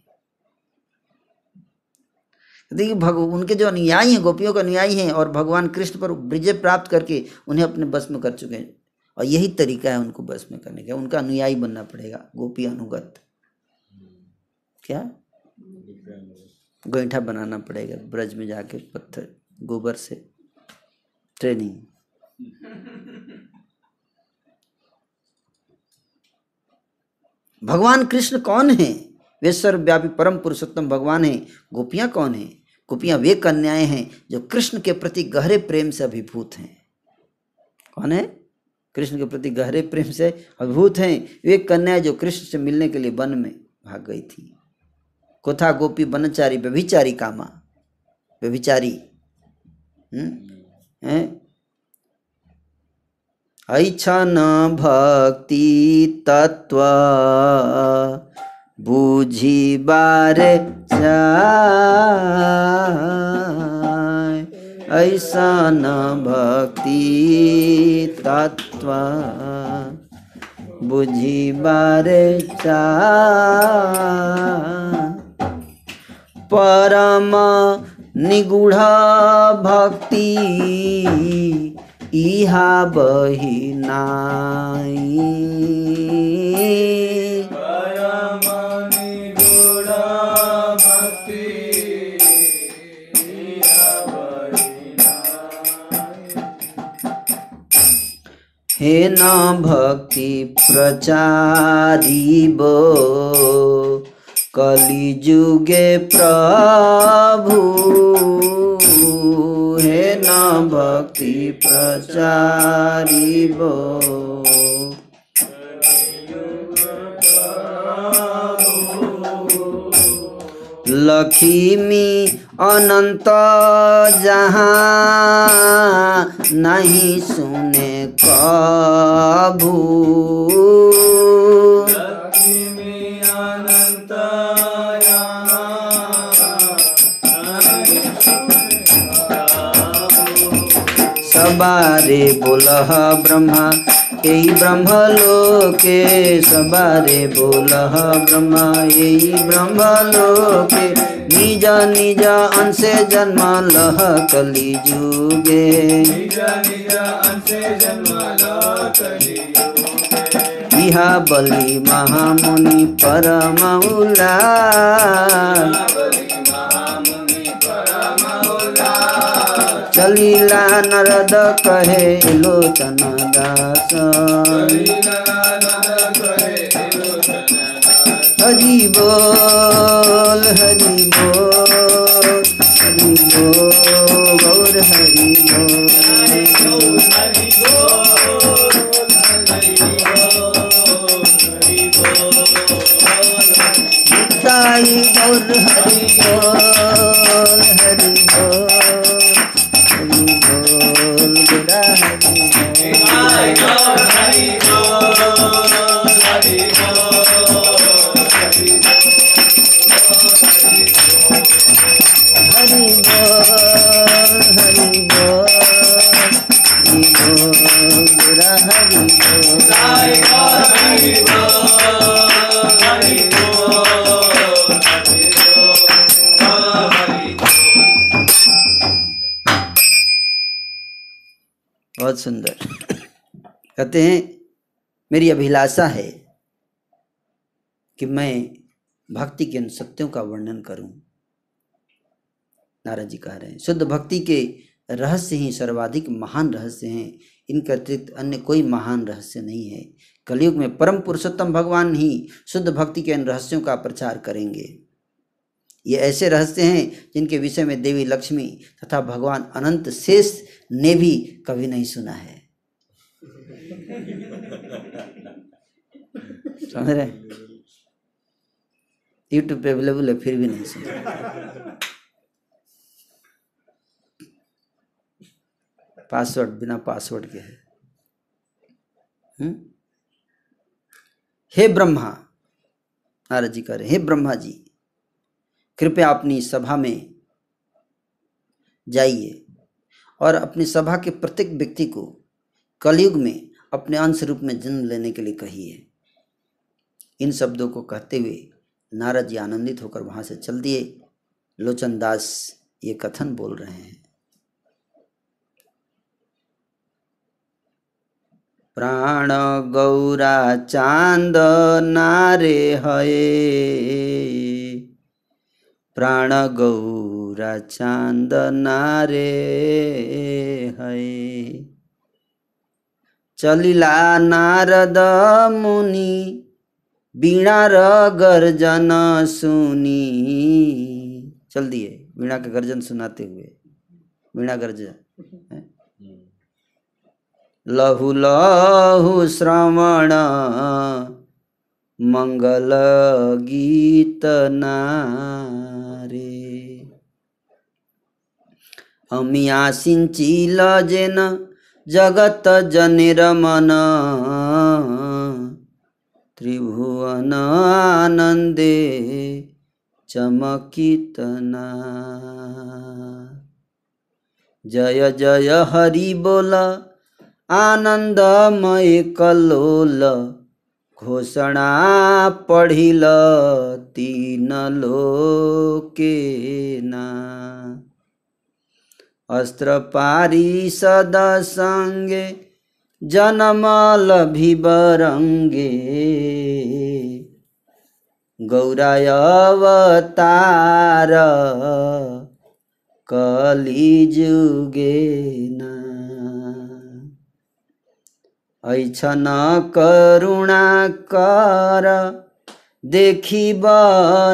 देखिए, उनके जो अनुयायी हैं, गोपियों के अनुयायी हैं, और भगवान कृष्ण पर विजय प्राप्त करके उन्हें अपने बस में कर चुके हैं। और यही तरीका है उनको बस में करने का, उनका अनुयायी बनना पड़ेगा, गोपी अनुगत। क्या गोईठा बनाना पड़ेगा, ब्रज में जाके पत्थर गोबर से ट्रेनिंग। भगवान कृष्ण कौन है? वे सर्वव्यापी परम पुरुषोत्तम भगवान हैं। गोपियां कौन हैं? गोपियां वे कन्याएं हैं जो कृष्ण के प्रति गहरे प्रेम से अभिभूत हैं। कौन है? कृष्ण के प्रति गहरे प्रेम से अभिभूत हैं। वे कन्याएं जो कृष्ण से मिलने के लिए वन में भाग गई थी। कोथा गोपी बनचारी व्यभिचारी कामा, व्यभिचारी ऐछन भक्ति तत्व बुझी बारे जाय, ऐसन भक्ति तत्व बुझी बारे जाय, परम निगूढ़ भक्ति इहा बही नाई, परम निगूढ़ हे न भक्ति प्रचारिब कलिजुगे प्रभु, हे न भक्ति प्रचारिब लक्ष्मी अनंत जहाँ नहीं सुने कभू, लक्ष्मी अनंत सबारे बोलह ब्रह्मा यही ब्रह्मलोके, सबारे बोलह ब्रह्मा यही ब्रह्मलोके, निज निज अंशे जन्म लह कलिजुगे, निज निज अंशे जन्म लह कलिजुगे, इहा बलि महामुनि परमौला, चलीला नरद कहे लोचन दास, हरि बोल हरि बोल हरि बोल गौर हरि बोल, निताई गौर हरि बोल हरि बोल बहुत सुंदर। कहते हैं मेरी अभिलाषा है कि मैं भक्ति के उन सत्यों का वर्णन करूं। नारद जी कह रहे हैं शुद्ध भक्ति के रहस्य ही सर्वाधिक महान रहस्य हैं, इनके अतिरिक्त अन्य कोई महान रहस्य नहीं है। कलयुग में परम पुरुषोत्तम भगवान ही शुद्ध भक्ति के इन रहस्यों का प्रचार करेंगे। ये ऐसे रहस्य हैं जिनके विषय में देवी लक्ष्मी तथा भगवान अनंत शेष ने भी कभी नहीं सुना है। समझ रहे? यूट्यूब पे अवेलेबल है, फिर भी नहीं सुना। पासवर्ड बिना पासवर्ड के है। हे ब्रह्मा, नारद जी कह रहे हे ब्रह्मा जी, कृपया अपनी सभा में जाइए और अपनी सभा के प्रत्येक व्यक्ति को कलयुग में अपने अंश रूप में जन्म लेने के लिए कहिए। इन शब्दों को कहते हुए नारद जी आनंदित होकर वहां से चल दिए। लोचन दास ये कथन बोल रहे हैं। प्राण गौरा चांद नारे हये, प्राण गौरा चांद नारे हये, चलिला नारद मुनि वीणा र गर्जन सुनी। चल दिए वीणा के गर्जन सुनाते हुए, वीणा गर्जन। लहु लहु श्रवण मंगल गीत नारे, अमिया सिंचिल जेन जगत जनेर मन, त्रिभुवन आनंदे चमकित ना। जय जय हरि बोल आनंदमय कलोल, घोषणा पढ़िल तीन लोके ना। अस्त्र पारिषद संगे जनमल भिवरंगे, गौराय अवतार कलिजुगे ना। ऐछन करुणा कर देखिब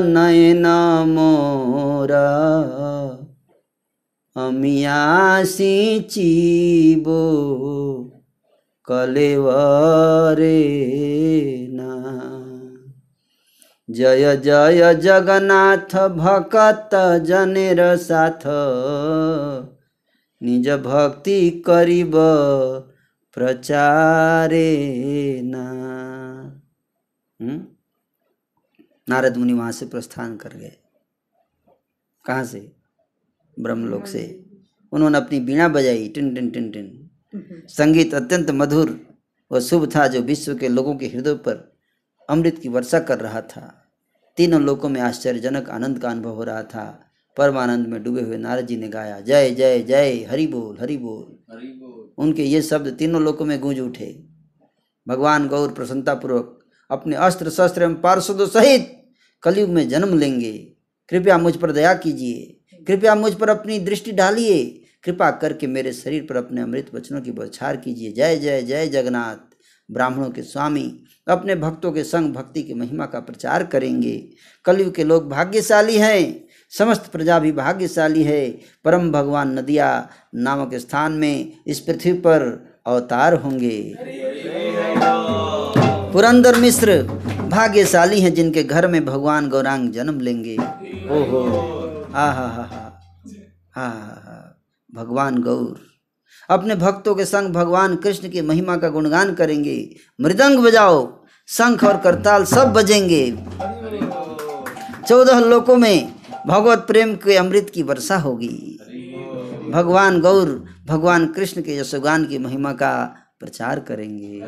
नयन मोरा अमिया सिंचिबो कलेवरे ना। जय जय जगन्नाथ भकत जनेर साथ निज भक्ति करिब प्रचारे ना। नारद मुनि वहां से प्रस्थान कर गए। कहाँ से? ब्रह्मलोक से। उन्होंने अपनी बीणा बजाई, टिन टिन टिन टिन। संगीत अत्यंत मधुर व शुभ था, जो विश्व के लोगों के हृदय पर अमृत की वर्षा कर रहा था। तीनों लोकों में आश्चर्यजनक आनंद का अनुभव हो रहा था। परमानंद में डूबे हुए नारद जी ने गाया, जय जय जय हरि बोल हरि बोल। उनके ये शब्द तीनों लोकों में गूंज उठे। भगवान गौर प्रसन्नतापूर्वक अपने अस्त्र शस्त्र एवं पार्षदों सहित कलयुग में जन्म लेंगे। कृपया मुझ पर दया कीजिए, कृपया मुझ पर अपनी दृष्टि डालिए, कृपा करके मेरे शरीर पर अपने अमृत वचनों की बौछार कीजिए। जय जय जय जगन्नाथ। ब्राह्मणों के स्वामी अपने भक्तों के संग भक्ति की महिमा का प्रचार करेंगे। कलयुग के लोग भाग्यशाली हैं, समस्त प्रजा भी भाग्यशाली है। परम भगवान नदिया नामक स्थान में इस पृथ्वी पर अवतार होंगे। पुरंदर मिश्र भाग्यशाली हैं, जिनके घर में भगवान गौरांग जन्म लेंगे। ओहो, हा हा हा हा हा। भगवान गौर अपने भक्तों के संग भगवान कृष्ण की महिमा का गुणगान करेंगे। मृदंग बजाओ, शंख और करताल सब बजेंगे। 14 लोकों में भगवत प्रेम के अमृत की वर्षा होगी। भगवान गौर भगवान कृष्ण के यशोगान की महिमा का प्रचार करेंगे।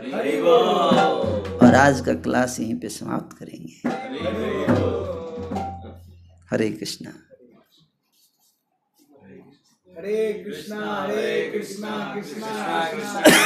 और आज का क्लास यहीं पे समाप्त करेंगे। हरे कृष्णा हरे कृष्णा कृष्णा कृष्णा